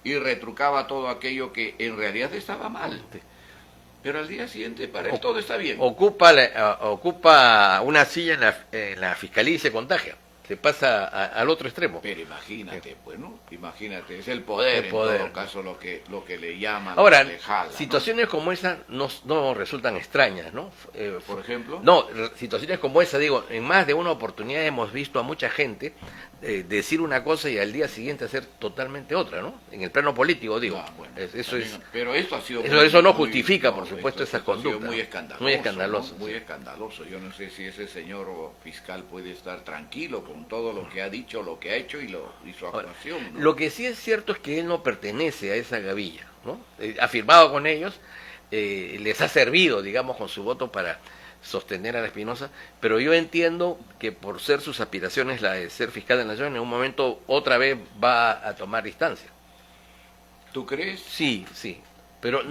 y retrucaba todo aquello que en realidad estaba mal. Pero al día siguiente para él todo está bien. Ocupa una silla en la fiscalía y se contagia. Se pasa al otro extremo. Pero imagínate, imagínate, es el poder. En todo caso lo que le llaman. Ahora, le jala, situaciones como esa no resultan extrañas, ¿no? Por ejemplo. No, situaciones como esa, digo, en más de una oportunidad hemos visto a mucha gente decir una cosa y al día siguiente hacer totalmente otra, ¿no? En el plano político, digo. Pero esto ha sido... Eso no justifica, por supuesto, esa conducta. Muy escandaloso. Muy escandaloso. ¿No? Muy escandaloso. Yo no sé si ese señor fiscal puede estar tranquilo con todo lo que ha dicho, lo que ha hecho y su actuación, ¿no? Lo que sí es cierto es que él no pertenece a esa gavilla, ¿no? Ha firmado con ellos, les ha servido, digamos, con su voto para sostener a la Espinosa, pero yo entiendo que por ser sus aspiraciones la de ser fiscal de la Nación, en un momento otra vez va a tomar distancia. ¿Tú crees? Sí, pero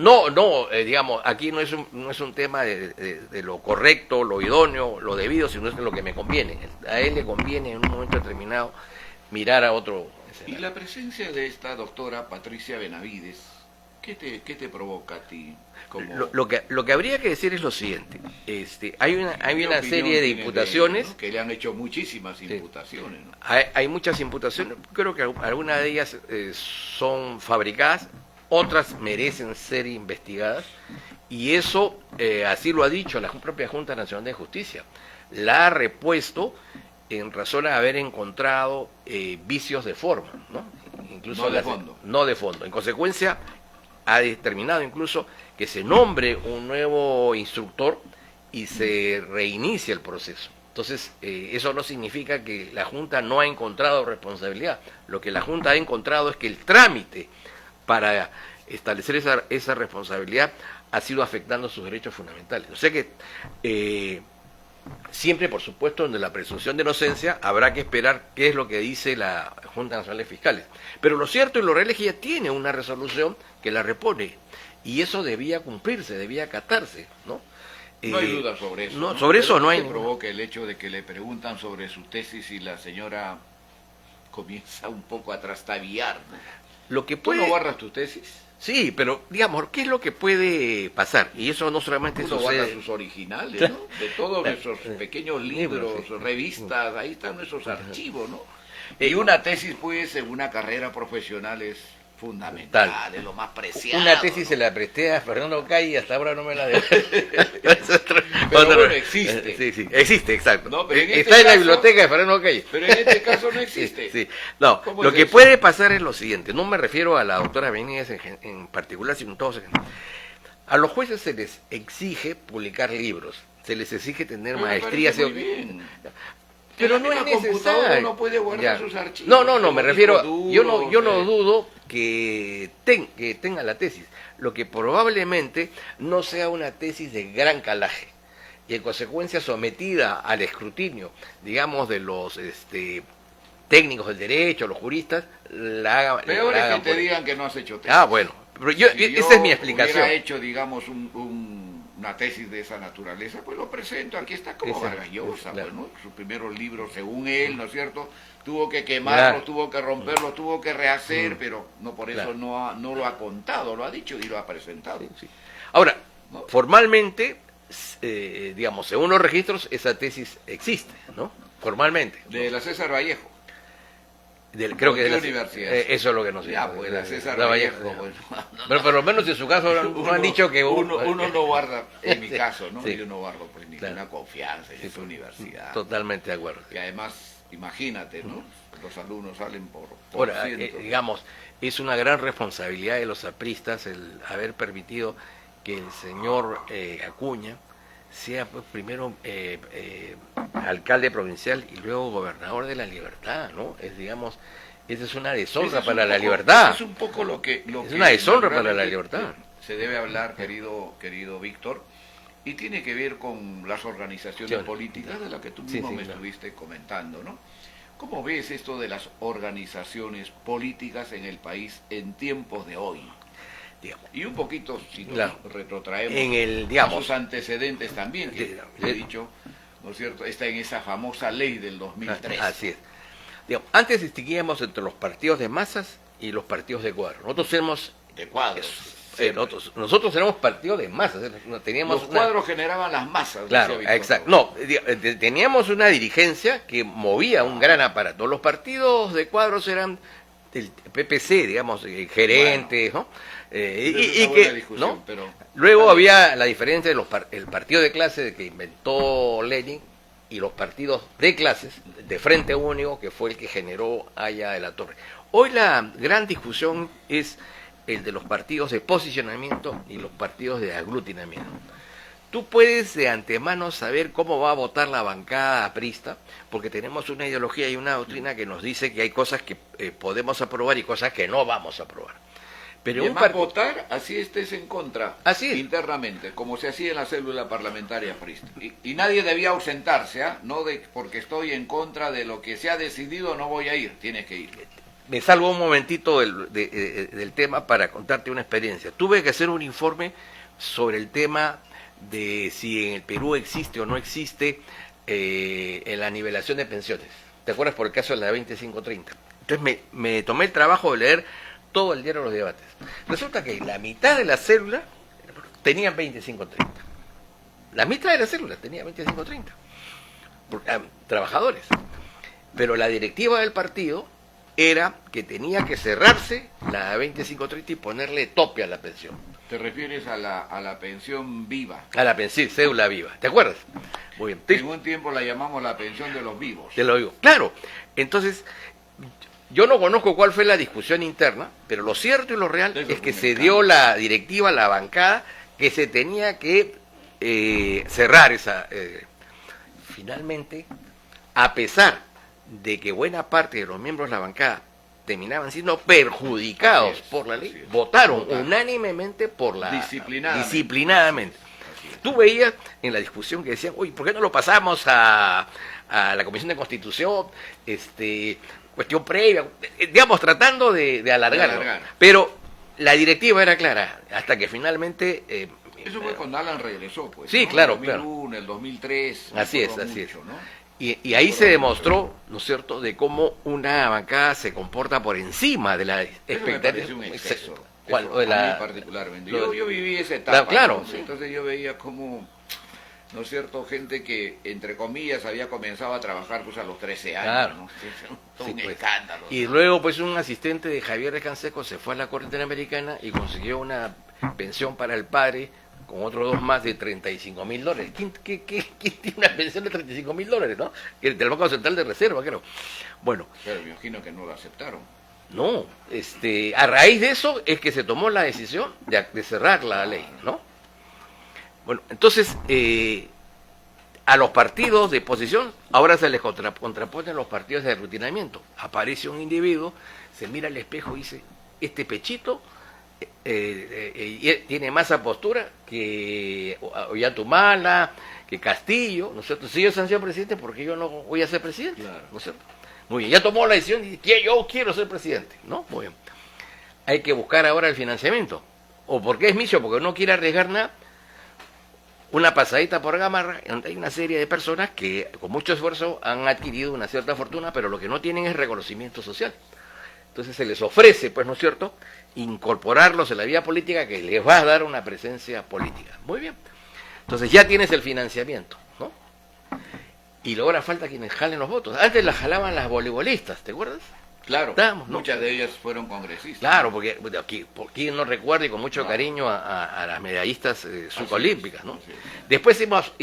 digamos, aquí no es un tema de lo correcto, lo idóneo, lo debido, sino es lo que me conviene. A él le conviene en un momento determinado mirar a otro escenario. Y la presencia de esta doctora Patricia Benavides, ¿qué te provoca a ti? Lo que habría que decir es lo siguiente: hay una serie de imputaciones, ¿no? Que le han hecho muchísimas imputaciones, ¿no? Hay muchas imputaciones, creo que algunas de ellas son fabricadas, otras merecen ser investigadas, y eso así lo ha dicho la propia Junta Nacional de Justicia. La ha repuesto en razón de haber encontrado vicios de forma, ¿no? incluso No de fondo. no de fondo. En consecuencia, ha determinado incluso que se nombre un nuevo instructor y se reinicie el proceso. Entonces, eso no significa que la Junta no ha encontrado responsabilidad. Lo que la Junta ha encontrado es que el trámite para establecer esa responsabilidad ha sido afectando sus derechos fundamentales. O sea que siempre, por supuesto, en la presunción de inocencia habrá que esperar qué es lo que dice la Junta Nacional de Fiscales. Pero lo cierto y lo real es que ya tiene una resolución que la repone, y eso debía cumplirse, debía acatarse, ¿no? No hay duda sobre eso. No, sobre eso no hay. ¿Qué provoca el hecho de que le preguntan sobre su tesis y la señora comienza un poco a trastabillar? Lo que ¿Tú puede... no guardas tu tesis? Sí, pero digamos, ¿qué es lo que puede pasar? Y eso no solamente Uno guarda sucede... sus originales, ¿no? De todos nuestros pequeños libros, sí. revistas, ahí están nuestros archivos, ¿no? Y una tesis, pues, en una carrera profesional es fundamental, es lo más preciado. Una tesis ¿no? se la presté a Fernando Calle y hasta ahora no me la dejó. Pero bueno, existe. Sí, sí, existe, exacto. No, pero en este está en la caso- biblioteca de Fernando Calle. Pero en este caso no existe. Sí. No, ¿Cómo lo es que eso? puede pasar es lo siguiente. No me refiero a la doctora Benítez en particular, sino todos en general. A los jueces se les exige publicar libros, se les exige tener Me maestrías. parece muy bien. Pero En no la es misma computadora necesario. uno puede guardar Ya. sus archivos. No, me como refiero, discos duros, yo no dudo que tenga la tesis, lo que probablemente no sea una tesis de gran calaje y en consecuencia sometida al escrutinio, digamos, de los técnicos del derecho, los juristas, la hagan. Peor la es hagan que te por- digan que no has hecho tesis. Ah, bueno, pero esa es mi explicación. Si hubiera hecho, digamos, una tesis de esa naturaleza, pues lo presento. Aquí está como Sí, Vargas Llosa, claro. pues, ¿no? Sus primeros libros, según él, ¿no es cierto? Tuvo que quemarlos, Claro. tuvo que romperlos, tuvo que rehacer, pero no por eso Claro. no lo ha contado, lo ha dicho y lo ha presentado. Sí. Ahora, ¿No? formalmente, digamos, según los registros, esa tesis existe, ¿no? Formalmente. De la César Vallejo. Creo ¿Con que qué de universidad? eso es lo que no sé. Ya, pues la César La Vallejo. Vallejo. Bueno, Pero por lo menos en su caso no han dicho que uno no guarda, en mi Sí, caso, ¿no? sí. Yo no guardo pues ninguna Claro. confianza en Sí, esa universidad. Totalmente de acuerdo. Que además, imagínate, ¿no? Los alumnos salen por Ahora, cientos. digamos, es una gran responsabilidad de los apristas el haber permitido que el señor Acuña sea pues, primero alcalde provincial y luego gobernador de La Libertad, ¿no? Digamos, esa es una deshonra Ese es para un la poco- libertad. Es un poco lo que... Es una deshonra para la naturalmente libertad. Se debe hablar, querido Víctor, y tiene que ver con las organizaciones Sí. políticas de las que tú Sí, mismo sí, me claro. estuviste comentando, ¿no? ¿Cómo ves esto de las organizaciones políticas en el país en tiempos de hoy? Digamos, Y un poquito, si nos Claro. retrotraemos en el, a digamos, sus antecedentes también, que Sí, he dicho, ¿no es cierto? Está en esa famosa ley del 2003. así es. Digamos, antes distinguíamos entre los partidos de masas y los partidos de cuadro. Nosotros éramos De cuadros. nosotros éramos partidos de masas. Teníamos Los una- cuadros generaban las masas. Claro, decía Víctor. exacto. No, teníamos una dirigencia que movía un gran aparato. Los partidos de cuadros eran del PPC, digamos, gerentes, ¿no? Esa es Y una buena que, discusión, ¿no? pero... Luego había la diferencia de el partido de clase que inventó Lenin y los partidos de clases de Frente Único, que fue el que generó Haya de la Torre. Hoy la gran discusión es el de los partidos de posicionamiento y los partidos de aglutinamiento. Tú puedes de antemano saber cómo va a votar la bancada aprista, porque tenemos una ideología y una doctrina que nos dice que hay cosas que podemos aprobar y cosas que no vamos a aprobar. Pero Y un además partido... votar, así estés en contra, Así es. internamente, como se hacía en la célula parlamentaria aprista. Y nadie debía ausentarse, ¿ah? No de porque estoy en contra de lo que se ha decidido, no voy a ir, tienes que ir. Me salgo un momentito del tema para contarte una experiencia. Tuve que hacer un informe sobre el tema de si en el Perú existe o no existe en la nivelación de pensiones. ¿Te acuerdas por el caso de la 2530? Entonces me tomé el trabajo de leer todo el diario de los debates. Resulta que la mitad de la célula tenían 2530. La mitad de la célula tenía 2530. Trabajadores. Pero la directiva del partido era que tenía que cerrarse la 2530 y ponerle tope a la pensión. Te refieres a la pensión viva. A la pensión, cédula viva. ¿Te acuerdas? Muy bien. En un tiempo la llamamos la pensión de los vivos. Te lo digo. Claro. Entonces, Yo no conozco cuál fue la discusión interna, pero lo cierto y lo real Eso es que fue se un dio la directiva, la bancada, que se tenía que cerrar esa... finalmente, a pesar de que buena parte de los miembros de la bancada terminaban siendo perjudicados por la ley, votaron unánimemente por la... Disciplinadamente. Tú veías en la discusión que decían, oye, ¿por qué no lo pasamos a la Comisión de Constitución? Cuestión previa, digamos, tratando de alargar. ¿No? Pero la directiva era clara, hasta que finalmente... eso fue cuando Alan regresó, pues. Sí, ¿no? claro, El 2001, el 2003. Así es. Mucho, ¿no? Y ahí se demostró, ¿no es cierto?, de cómo una bancada se comporta por encima de la expectativa. Un exceso. ¿Cuál? A mí particularmente. Yo viví esa etapa. Claro. ¿No? Sí. Entonces yo veía como, ¿no es cierto?, gente que, entre comillas, había comenzado a trabajar pues a los 13 años. Claro. ¿no? Todo un pues. escándalo. Y luego, pues, un asistente de Javier de Canseco se fue a la Corte Interamericana y consiguió una pensión para el padre con otros dos más de $35,000. ¿Quién tiene una pensión de $35,000, no? Del Banco Central de Reserva, creo. Bueno. Pero me imagino que no lo aceptaron. No, a raíz de eso es que se tomó la decisión de cerrar la ley, ¿no? Bueno, entonces, a los partidos de oposición ahora se les contraponen los partidos de aglutinamiento. Aparece un individuo, se mira al espejo y dice, este pechito tiene más postura que Ollanta, que Castillo, ¿no es cierto? Si ellos han sido presidentes, ¿por qué yo no voy a ser presidente? Claro. ¿No es cierto? Muy bien, ya tomó la decisión y dice, yo quiero ser presidente, ¿no? Muy bien. Hay que buscar ahora el financiamiento. ¿O porque es misio? Porque no quiere arriesgar nada. Una pasadita por Gamarra, donde hay una serie de personas que con mucho esfuerzo han adquirido una cierta fortuna, pero lo que no tienen es reconocimiento social. Entonces se les ofrece, pues, ¿no es cierto?, incorporarlos en la vía política que les va a dar una presencia política. Muy bien. Entonces ya tienes el financiamiento, ¿no? Y luego ahora falta quienes jalen los votos. Antes las jalaban las voleibolistas, ¿te acuerdas? Claro, Estábamos, ¿no? muchas de ellas fueron congresistas. Claro, porque por quién no recuerda y con mucho cariño a las medallistas subolímpicas, ¿no? Después hemos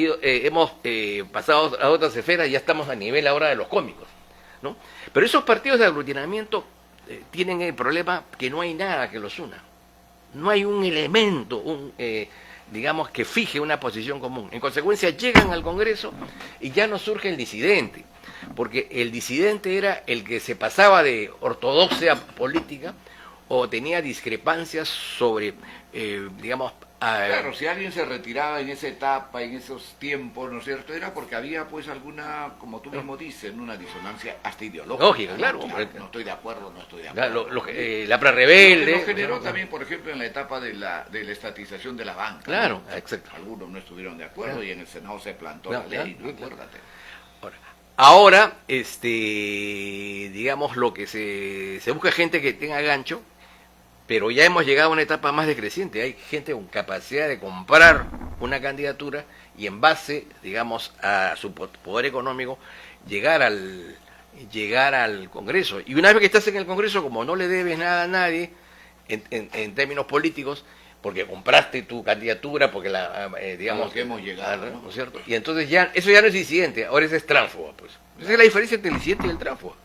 pasado a otras esferas y ya estamos a nivel ahora de los cómicos, ¿no? Pero esos partidos de aglutinamiento tienen el problema que no hay nada que los una. No hay un elemento, digamos, que fije una posición común. En consecuencia, llegan al Congreso y ya no surge el disidente, porque el disidente era el que se pasaba de ortodoxia política o tenía discrepancias sobre, digamos... Claro, si alguien se retiraba en esa etapa, en esos tiempos, ¿no es cierto? Era porque había, pues, alguna, como tú mismo dices, una disonancia hasta ideológica. Lógica, claro. No estoy de acuerdo, no estoy de acuerdo. La prerrebelde. Lo generó también, por ejemplo, en la etapa de la estatización de la banca. Claro, ¿no? Exacto. Algunos no estuvieron de acuerdo, claro. Y en el Senado se plantó la ley, ¿no? Acuérdate. Ahora, digamos, lo que se busca gente que tenga gancho, pero ya hemos llegado a una etapa más decreciente. Hay gente con capacidad de comprar una candidatura y en base, digamos, a su poder económico, llegar al Congreso. Y una vez que estás en el Congreso, como no le debes nada a nadie, en términos políticos, porque compraste tu candidatura, porque digamos... que hemos llegado, ¿no es cierto? Y entonces eso ya no es disidente, ahora es tránsfuga, pues. Esa es la diferencia entre el disidente y el tránsfuga.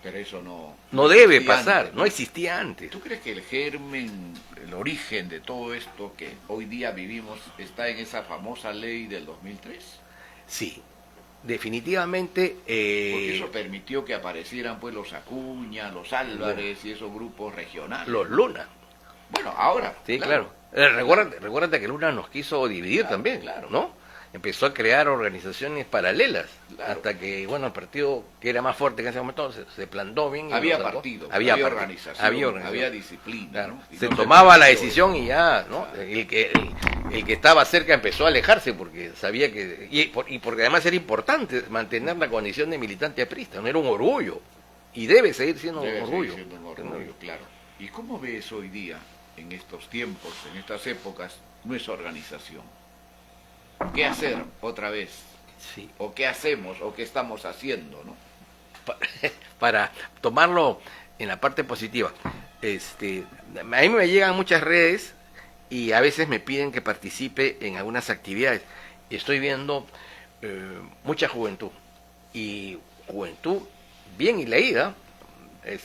Pero eso no debe pasar, antes, ¿no? Existía antes. ¿Tú crees que el germen, el origen de todo esto que hoy día vivimos está en esa famosa ley del 2003? Sí, definitivamente. Porque eso permitió que aparecieran pues los Acuña, los Álvarez y esos grupos regionales. Los Luna. Bueno, ahora. Sí, claro. Recuérdate que Luna nos quiso dividir también, claro. ¿no? Empezó a crear organizaciones paralelas, hasta que, bueno, el partido que era más fuerte en ese momento se plantó bien. Había partido, había organización, había disciplina. Claro. ¿no? Se tomaba la decisión y ya, ¿no? Claro. El que estaba cerca empezó a alejarse porque sabía que... Y porque además era importante mantener la condición de militante aprista, no era un orgullo. Y debe seguir siendo un orgullo. Seguir siendo un orgullo, claro. ¿Y cómo ves hoy día, en estos tiempos, en estas épocas, nuestra organización? ¿Qué hacer otra vez? Sí. ¿O qué hacemos? ¿O qué estamos haciendo? ¿No? Para tomarlo en la parte positiva. A mí me llegan muchas redes y a veces me piden que participe en algunas actividades. Y estoy viendo mucha juventud. Y juventud bien leída,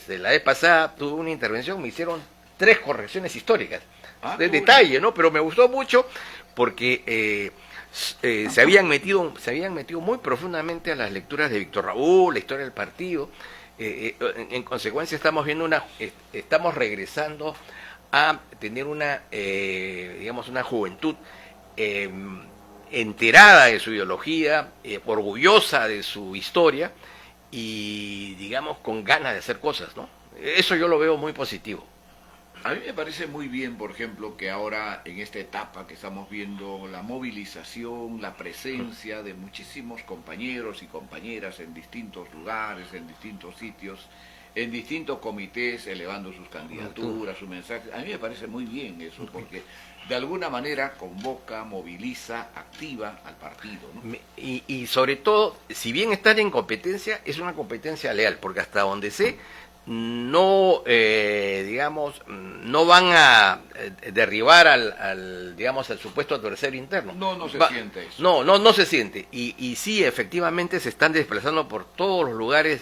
La vez pasada tuve una intervención, me hicieron 3 correcciones históricas, de Bueno. detalle, ¿no? Pero me gustó mucho porque se habían metido muy profundamente a las lecturas de Víctor Raúl, la historia del partido. En consecuencia estamos regresando a tener digamos, una juventud enterada de su ideología, orgullosa de su historia y, digamos, con ganas de hacer cosas, ¿no? Eso yo lo veo muy positivo. A mí me parece muy bien, por ejemplo, que ahora en esta etapa que estamos viendo la movilización, la presencia de muchísimos compañeros y compañeras en distintos lugares, en distintos sitios, en distintos comités, elevando sus candidaturas, sus mensajes. A mí me parece muy bien eso, porque de alguna manera convoca, moviliza, activa al partido, ¿no? Y sobre todo, si bien están en competencia, es una competencia leal, porque hasta donde sé, no, digamos, no van a derribar digamos, al supuesto adversario interno. No se siente eso. No se siente. Y sí, efectivamente se están desplazando por todos los lugares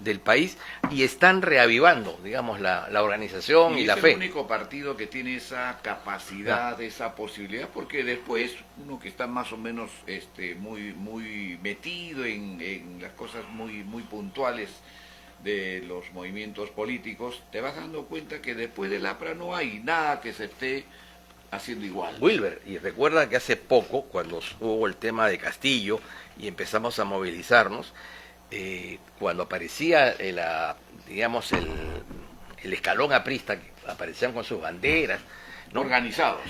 del país y están reavivando, digamos, la organización y la fe. Es el único partido que tiene esa capacidad, esa posibilidad, porque después uno que está más o menos muy metido en las cosas muy puntuales de los movimientos políticos, te vas dando cuenta que después del APRA no hay nada que se esté haciendo igual. Wilber, y recuerda que hace poco, cuando hubo el tema de Castillo y empezamos a movilizarnos, cuando aparecía digamos el escalón aprista, que aparecían con sus banderas, ¿no? Organizados,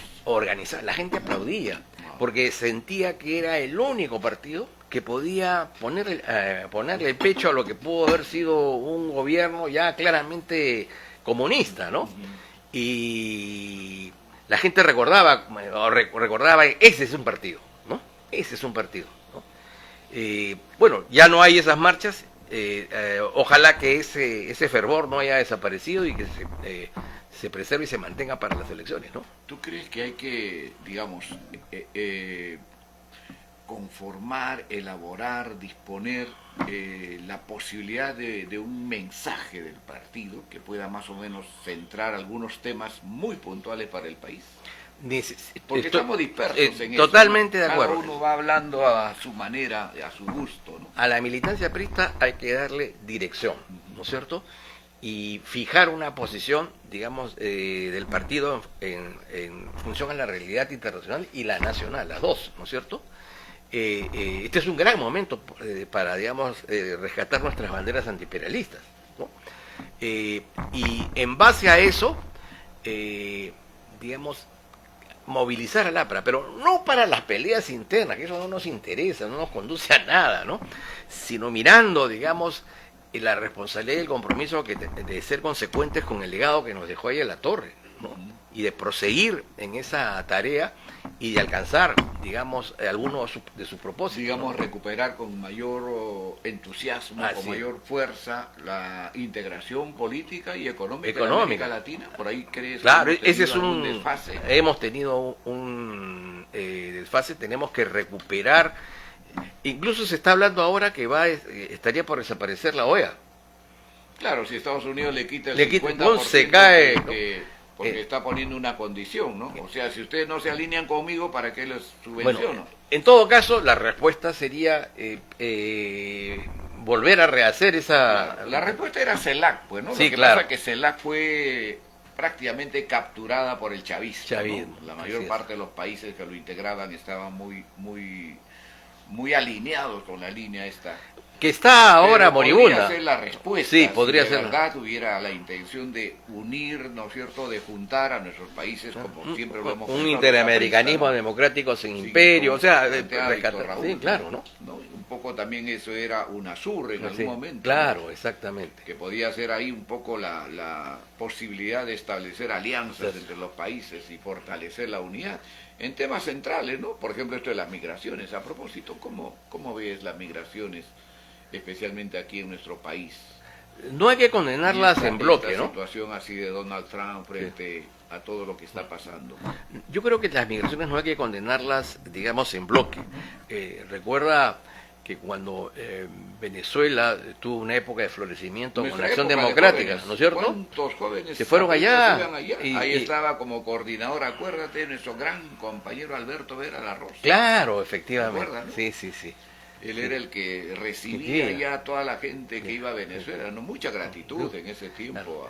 la gente aplaudía, porque sentía que era el único partido que podía ponerle el pecho a lo que pudo haber sido un gobierno ya claramente comunista, ¿no? Y la gente recordaba, ese es un partido, ¿no? Ese es un partido, ¿no? Bueno, ya no hay esas marchas, ojalá que ese fervor no haya desaparecido y que se preserve y se mantenga para las elecciones, ¿no? ¿Tú crees que hay que, digamos, conformar, elaborar, disponer la posibilidad de un mensaje del partido que pueda más o menos centrar algunos temas muy puntuales para el país? Porque estamos dispersos en totalmente eso, ¿no? De acuerdo. Cada uno va hablando a su manera, a su gusto, ¿no? A la militancia aprista hay que darle dirección, ¿no es cierto? Y fijar una posición, digamos, del partido en función a la realidad internacional y la nacional, las dos, ¿no es cierto? Este es un gran momento para, digamos, rescatar nuestras banderas antiimperialistas, ¿no? Y en base a eso, digamos, movilizar al APRA, pero no para las peleas internas, que eso no nos interesa, no nos conduce a nada, ¿no? Sino mirando, digamos, la responsabilidad y el compromiso de ser consecuentes con el legado que nos dejó ahí en la torre, ¿no? Y de proseguir en esa tarea y de alcanzar, digamos, algunos de sus propósitos. Digamos, ¿no? Recuperar con mayor entusiasmo, con mayor fuerza, la integración política y económica de América Latina. Por ahí crees claro, que ese es un desfase. Hemos tenido un desfase, tenemos que recuperar. Incluso se está hablando ahora que estaría por desaparecer la OEA. Claro, si Estados Unidos le quita el 50%, se cae, porque está poniendo una condición, ¿no? O sea, si ustedes no se alinean conmigo, ¿para qué les subvenciono? Bueno, en todo caso, la respuesta sería volver a rehacer esa... La respuesta era CELAC, pues, ¿no? Sí, Lo que claro. pasa es que CELAC fue prácticamente capturada por el chavismo, ¿no? La mayor parte de los países que lo integraban estaban muy alineados con la línea esta. Que está ahora moribunda. Podría ser la respuesta. Sí, podría si ser. de verdad tuviera la intención de unir, ¿no es cierto?, de juntar a nuestros países, como siempre lo hemos un pensado, interamericanismo ¿no? democrático sin Sí, imperio, o sea, Raúl, sí, claro, ¿no? Un poco también eso era UNASUR en algún momento. Claro, ¿no? Exactamente. Que podía ser ahí un poco la posibilidad de establecer alianzas entre los países y fortalecer la unidad en temas centrales, ¿no? Por ejemplo, esto de las migraciones. A propósito, ¿cómo ves las migraciones, especialmente aquí en nuestro país? No hay que condenarlas en bloque, ¿no? La situación así de Donald Trump frente a todo lo que está pasando. Yo creo que las migraciones no hay que condenarlas, digamos, en bloque. Recuerda que cuando Venezuela tuvo una época de florecimiento con Nuestra la acción época de democrática, jóvenes, ¿no es cierto? ¿cuántos jóvenes Se fueron allá. iban allá? Ahí estaba como coordinador, acuérdate, nuestro gran compañero Alberto Vera La Rosa. Claro, efectivamente. ¿Te acuerdas, no? Sí, sí, sí. Él era el que recibía Sí. ya a toda la gente que iba a Venezuela, ¿no? Mucha gratitud en ese tiempo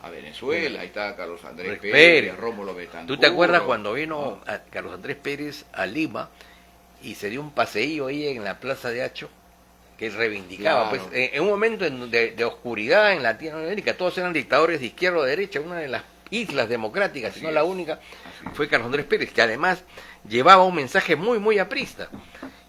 a Venezuela. Ahí estaba Carlos Andrés Pérez, Rómulo Betancourt. ¿Tú te acuerdas cuando vino a Carlos Andrés Pérez a Lima y se dio un paseío ahí en la Plaza de Hacho? Que él reivindicaba, Claro. pues, en un momento de oscuridad en Latinoamérica, todos eran dictadores de izquierda o de derecha, una de las islas democráticas, si no la única, fue Carlos Andrés Pérez, que además llevaba un mensaje muy, muy aprista.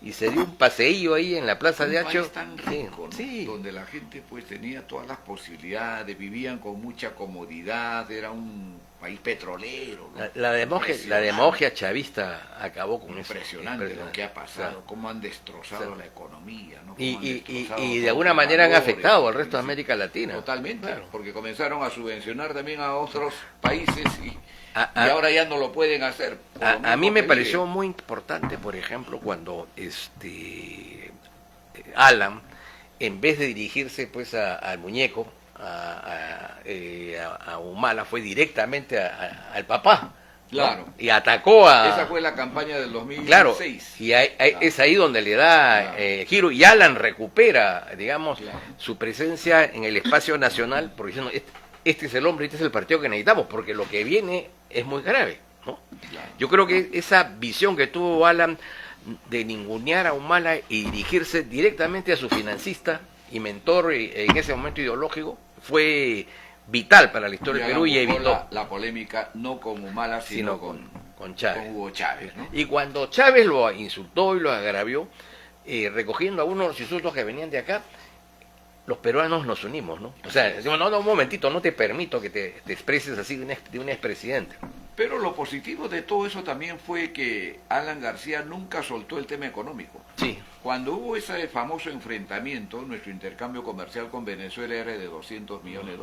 Y se dio un paseío ahí en la Plaza de Hacho. Un país tan rico, ¿no? Sí. Donde la gente pues tenía todas las posibilidades, vivían con mucha comodidad, era un país petrolero, ¿no? La demagogia chavista acabó con eso. Impresionante lo que ha pasado, Claro. cómo han destrozado la economía, ¿no? Cómo han Y destrozado de todos alguna los manera han valores, afectado al resto de sí. América Latina. Totalmente, Claro. porque comenzaron a subvencionar también a otros países y A- y ahora ya no lo pueden hacer. por lo A mismo mí me que pareció viven. muy importante, por ejemplo, cuando Alan, en vez de dirigirse pues al muñeco, a Humala, fue directamente al papá. ¿no? Claro. Y atacó a... Esa fue la campaña del 2006. Claro, y es ahí donde le da Claro. giro, y Alan recupera, digamos, Claro. su presencia en el espacio nacional, porque diciendo, este es el hombre, este es el partido que necesitamos, porque lo que viene es muy grave, ¿no? Claro. Yo creo que esa visión que tuvo Alan de ningunear a Humala y dirigirse directamente a su financista y mentor en ese momento ideológico fue vital para la historia del Perú y Alan buscó evitó la polémica no con Humala, sino sino con Chávez. con Hugo Chávez, ¿no? Y cuando Chávez lo insultó y lo agravió, recogiendo algunos de los insultos que venían de acá, los peruanos nos unimos, ¿no? O sea, decimos, no, un momentito, no te permito que te expreses así de un expresidente. Pero lo positivo de todo eso también fue que Alan García nunca soltó el tema económico. Sí, Cuando hubo ese famoso enfrentamiento, nuestro intercambio comercial con Venezuela era de $200 millones.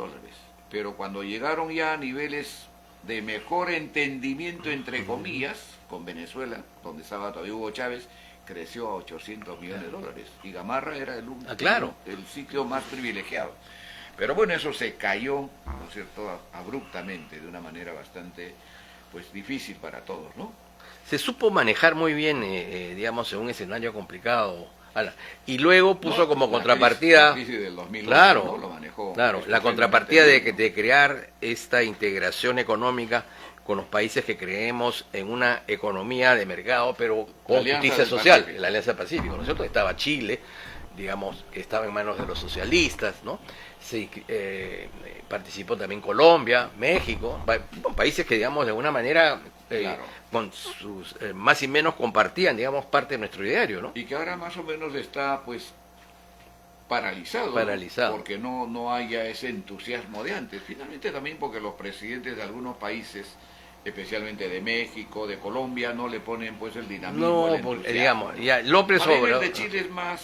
Pero cuando llegaron ya a niveles de mejor entendimiento, entre comillas, con Venezuela, donde estaba todavía Hugo Chávez, creció a $800 millones. Y Gamarra era claro. el sitio más privilegiado. Pero bueno, eso se cayó, ¿no es cierto?, abruptamente, de una manera bastante pues difícil para todos, ¿no? se supo manejar muy bien, digamos, en un escenario complicado. Alan. Y luego puso No, como la contrapartida... crisis del 2008, Claro, ¿no? Lo manejó claro, la estupendamente contrapartida bien, ¿no? de crear esta integración económica con los países que creemos en una economía de mercado, pero con Alianza justicia del social, Pacífico. la Alianza Pacífico, ¿no es cierto? Estaba Chile, digamos, que estaba en manos de los socialistas, ¿no? Sí, participó también Colombia, México, países que, digamos, de alguna manera, Claro. con sus más y menos compartían, digamos, parte de nuestro ideario, ¿no? Y que ahora más o menos está pues paralizado, ¿no? Paralizado. Porque no haya ese entusiasmo de antes. Finalmente también porque los presidentes de algunos países, especialmente de México, de Colombia, no le ponen pues el dinamismo, No, el porque, entusiasmo, digamos, ¿no? ya López Más bien Obrador... el de Chile es más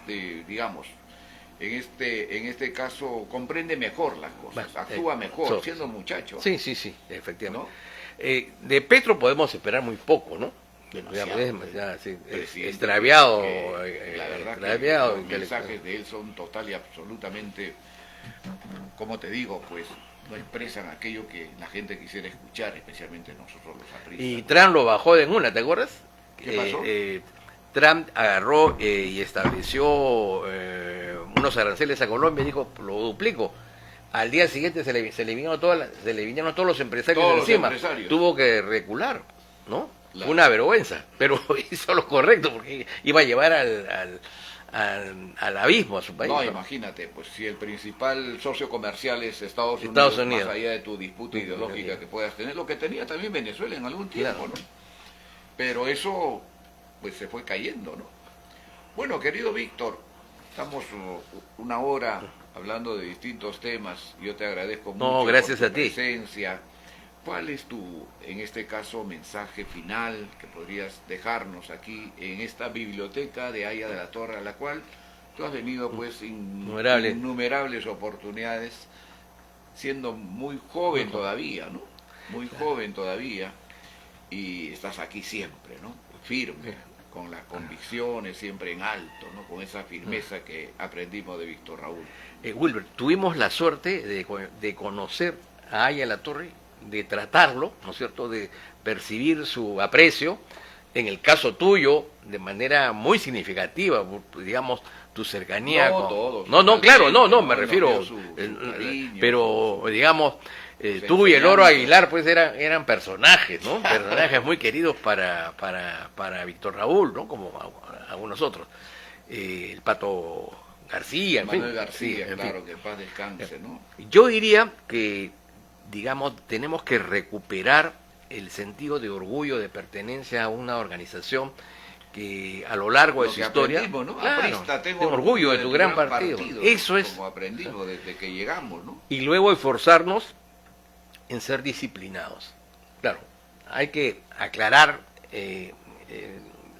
Sí. digamos, en este caso comprende mejor las cosas, Bueno, actúa mejor, sí. siendo muchacho. Sí, sí, sí, efectivamente. ¿No? De Petro podemos esperar muy poco, ¿no? Demasiado, Digamos, ya, sí, Presidente, extraviado, la verdad extraviado, que los intelectual. mensajes de él son total y absolutamente, como te digo, pues no expresan aquello que la gente quisiera escuchar, especialmente nosotros los apristas. Y Trump lo bajó de una, ¿te acuerdas? ¿Qué pasó? Trump agarró y estableció unos aranceles a Colombia y dijo, lo duplico. Al día siguiente se le vinieron todos los empresarios Todos los encima. empresarios. Tuvo que recular, ¿no? Claro. Fue una vergüenza, pero hizo lo correcto porque iba a llevar al abismo a su país. No, ¿no? imagínate, pues si el principal socio comercial es Estados Estados Unidos, Unidos. más allá de tu disputa ideológica que puedas tener, lo que tenía también Venezuela en algún tiempo, Claro. ¿no? Pero eso, pues se fue cayendo, ¿no? Bueno, querido Víctor, estamos una hora hablando de distintos temas. Yo te agradezco mucho No, gracias por tu a ti. presencia. ¿Cuál es tu, en este caso, mensaje final que podrías dejarnos aquí en esta biblioteca de Haya de la Torre, a la cual tú has venido pues innumerables oportunidades, siendo muy joven todavía, ¿no? Muy joven todavía, y estás aquí siempre, ¿no? Firme, con las convicciones siempre en alto, ¿no? Con esa firmeza que aprendimos de Víctor Raúl. Wilber, tuvimos la suerte de conocer a Aya La Torre, de tratarlo, ¿no es cierto?, de percibir su aprecio, en el caso tuyo, de manera muy significativa, digamos, tu cercanía No con... todos, No, claro, me nos refiero, dio su cariño, pero digamos, sus tú y el Oro enseñanzas. Aguilar pues eran personajes, ¿no? Personajes muy queridos para Víctor Raúl, ¿no? Como algunos otros. El Pato García, en fin. Manuel García, Sí, en claro, fin. que en paz descanse, ¿no? Yo diría que, digamos, tenemos que recuperar el sentido de orgullo, de pertenencia a una organización que a lo largo de Lo su que historia, aprendimos, ¿no? claro, Aprista, tengo tengo orgullo de tu gran partido. Eso es, como aprendimos desde que llegamos, ¿no? y luego esforzarnos en ser disciplinados. Claro, hay que aclarar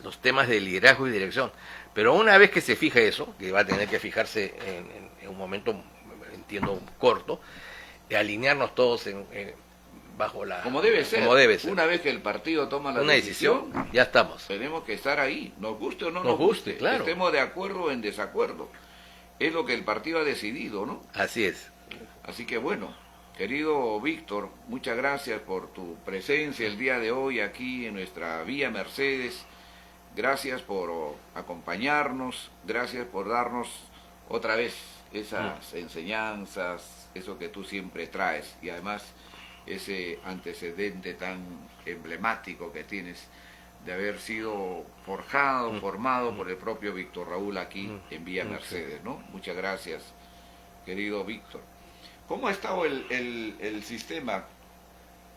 los temas de liderazgo y dirección, pero una vez que se fije eso, que va a tener que fijarse en un momento, entiendo, corto, de alinearnos todos bajo la... Como debe ser. Como debe ser. Una vez que el partido toma la Una decisión, ya estamos. tenemos que estar ahí, nos guste o no Nos guste, claro. estemos de acuerdo o en desacuerdo. Es lo que el partido ha decidido, ¿no? Así es. Así que bueno, querido Víctor, muchas gracias por tu presencia el día de hoy aquí en nuestra Vía Mercedes. Gracias por acompañarnos, gracias por darnos otra vez esas enseñanzas, eso que tú siempre traes y además ese antecedente tan emblemático que tienes de haber sido forjado, formado por el propio Víctor Raúl aquí en Vía Mercedes, ¿no? Muchas gracias, querido Víctor. ¿Cómo ha estado el sistema?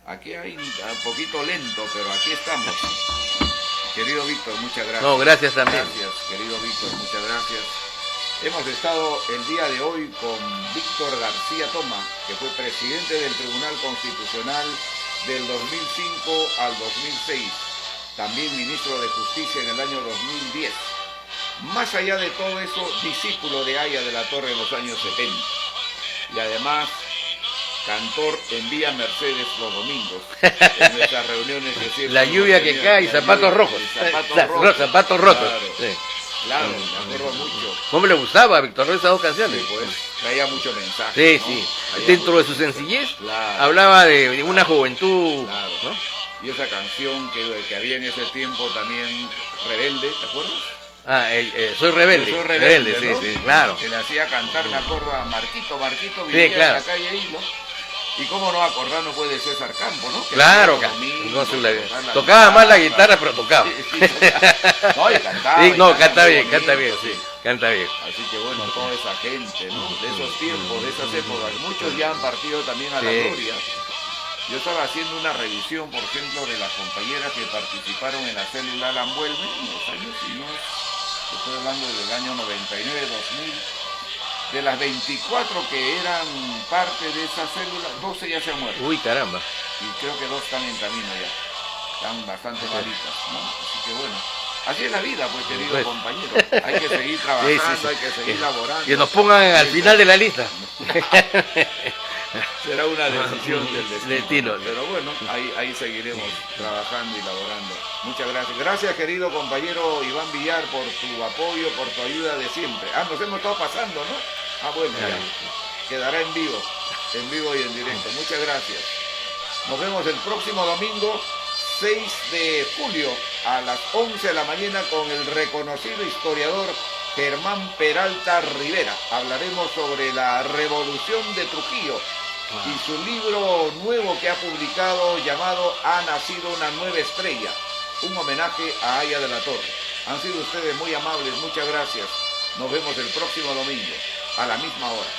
Aquí hay un poquito lento, pero aquí estamos. Querido Víctor, muchas gracias. No, gracias también. Gracias, querido Víctor, muchas gracias. Hemos estado el día de hoy con Víctor García Toma, que fue presidente del Tribunal Constitucional del 2005 al 2006, también ministro de Justicia en el año 2010. Más allá de todo eso, discípulo de Aya de la Torre en los años 70. Y además, cantor en Vía Mercedes los domingos, en nuestras reuniones de siempre. La lluvia que cae y zapatos rojos. Zapatos rotos. Claro, Sí. claro, me acuerdo mucho. ¿Cómo le gustaba a Víctor Raúl esas dos canciones? Sí, pues, traía mucho mensaje. Sí, ¿no? sí. Traía Dentro de mucho su mensaje. sencillez, Claro, hablaba de una juventud, claro. ¿no? Y esa canción que había en ese tiempo también, Rebelde, ¿te acuerdas? Soy rebelde. Soy rebelde, sí, ¿no? sí, claro. Que le hacía cantar, me acuerdo, a Marquito vivía claro. en la calle Hilo. Y cómo no acordarnos pues de César Campo, ¿no? Que Claro, los domingos, no, tocar la tocaba más la guitarra, pero tocaba. Sí, sí, tocaba. No, y cantaba. Sí, y no, canta muy canta bien, bonito, sí, canta bien. Así que bueno, toda esa gente, ¿no? De esos tiempos, de esas épocas, muchos ya han partido también a la Sí. gloria. Yo estaba haciendo una revisión, por ejemplo, de las compañeras que participaron en la célula Alan Vuelve, en los años, si no es, estoy hablando del año 99, 2000. De las 24 que eran parte de esa célula, 12 ya se han muerto. Uy, caramba. Y creo que 2 están en camino ya. Están bastante malitas, ¿no? Así que bueno. Así es la vida, pues, querido Pues. compañero. Hay que seguir trabajando, hay que seguir laborando. Que nos pongan al final de la lista. Será una decisión del Destino. Pero bueno, ahí seguiremos trabajando y laborando. Muchas gracias. Gracias, querido compañero Iván Villar, por tu apoyo, por tu ayuda de siempre. Nos hemos estado pasando, ¿no? Bueno, ya. Quedará en vivo y en directo. Muchas gracias. Nos vemos el próximo domingo, 6 de julio, a las 11 de la mañana, con el reconocido historiador Germán Peralta Rivera. Hablaremos sobre la Revolución de Trujillo y su libro nuevo que ha publicado llamado Ha nacido una nueva estrella, un homenaje a Aya de la Torre. Han sido ustedes muy amables, muchas gracias. Nos vemos el próximo domingo, a la misma hora.